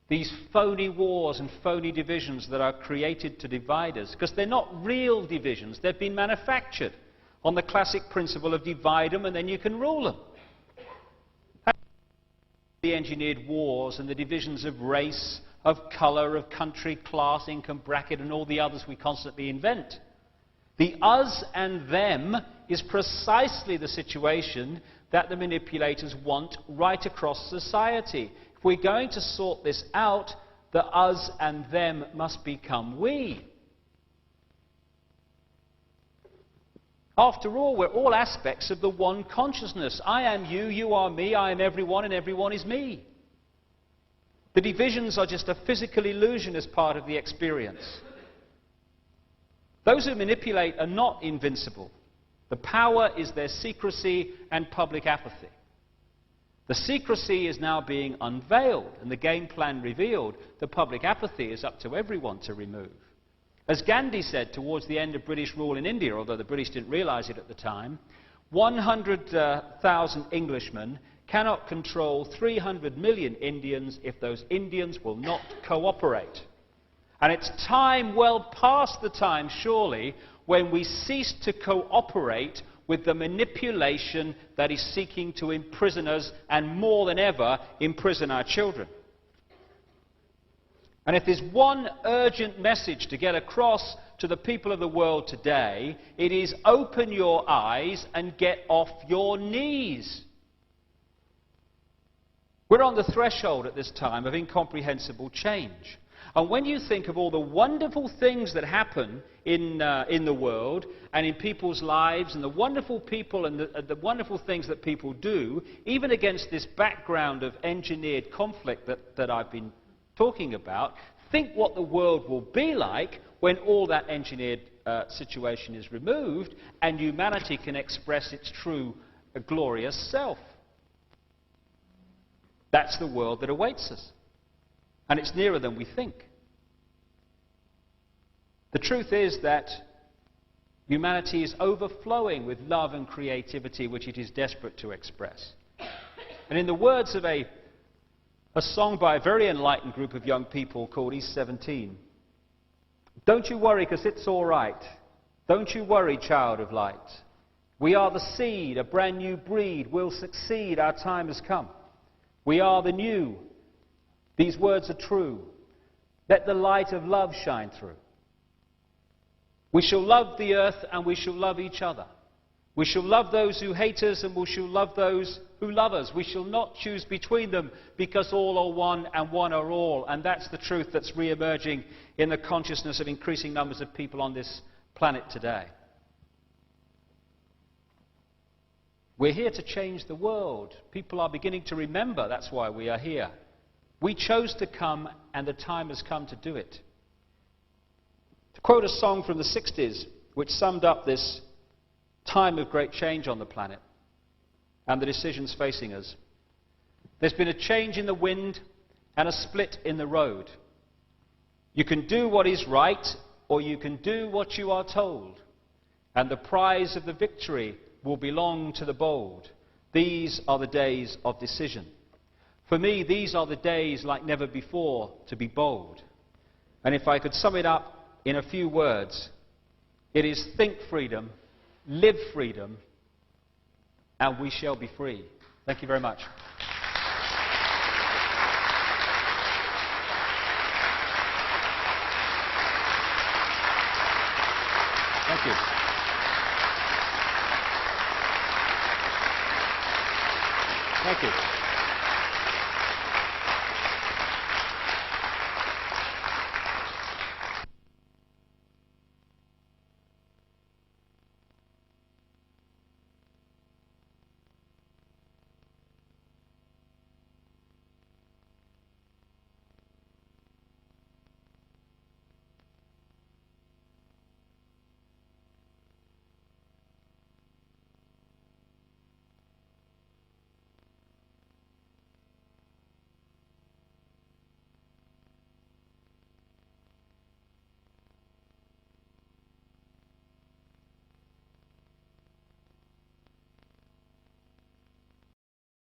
These phony wars and phony divisions that are created to divide us, because they're not real divisions, they've been manufactured on the classic principle of divide them and then you can rule them. The engineered wars and the divisions of race, of colour, of country, class, income bracket and all the others we constantly invent. The us and them is precisely the situation that the manipulators want right across society. If we're going to sort this out, that us and them must become we. After all, we're all aspects of the one consciousness. I am you, you are me, I am everyone, and everyone is me. The divisions are just a physical illusion as part of the experience. Those who manipulate are not invincible. The power is their secrecy and public apathy. The secrecy is now being unveiled and the game plan revealed. The public apathy is up to everyone to remove. As Gandhi said towards the end of British rule in India, although the British didn't realize it at the time, 100,000 Englishmen cannot control 300 million Indians if those Indians will not cooperate. And it's time, well past the time, surely, when we cease to cooperate with the manipulation that is seeking to imprison us and more than ever imprison our children. And if there's one urgent message to get across to the people of the world today, it is open your eyes and get off your knees. We're on the threshold at this time of incomprehensible change. And when you think of all the wonderful things that happen in the world and in people's lives and the wonderful people and the wonderful things that people do, even against this background of engineered conflict that I've been talking about, think what the world will be like when all that engineered situation is removed and humanity can express its true glorious self. That's the world that awaits us. And it's nearer than we think. The truth is that humanity is overflowing with love and creativity which it is desperate to express. And in the words of a song by a very enlightened group of young people called East 17, don't you worry because it's all right. Don't you worry, child of light. We are the seed, a brand new breed. We'll succeed, our time has come. We are the new. These words are true. Let the light of love shine through. We shall love the earth and we shall love each other. We shall love those who hate us and we shall love those who love us. We shall not choose between them because all are one and one are all. And that's the truth that's re-emerging in the consciousness of increasing numbers of people on this planet today. We're here to change the world. People are beginning to remember that's why we are here. We chose to come and the time has come to do it. To quote a song from the 60s which summed up this time of great change on the planet and the decisions facing us. There's been a change in the wind and a split in the road. You can do what is right or you can do what you are told. And the prize of the victory will belong to the bold. These are the days of decision. For me, these are the days like never before to be bold. And if I could sum it up in a few words, it is think freedom, live freedom, and we shall be free. Thank you very much. Thank you. Thank you.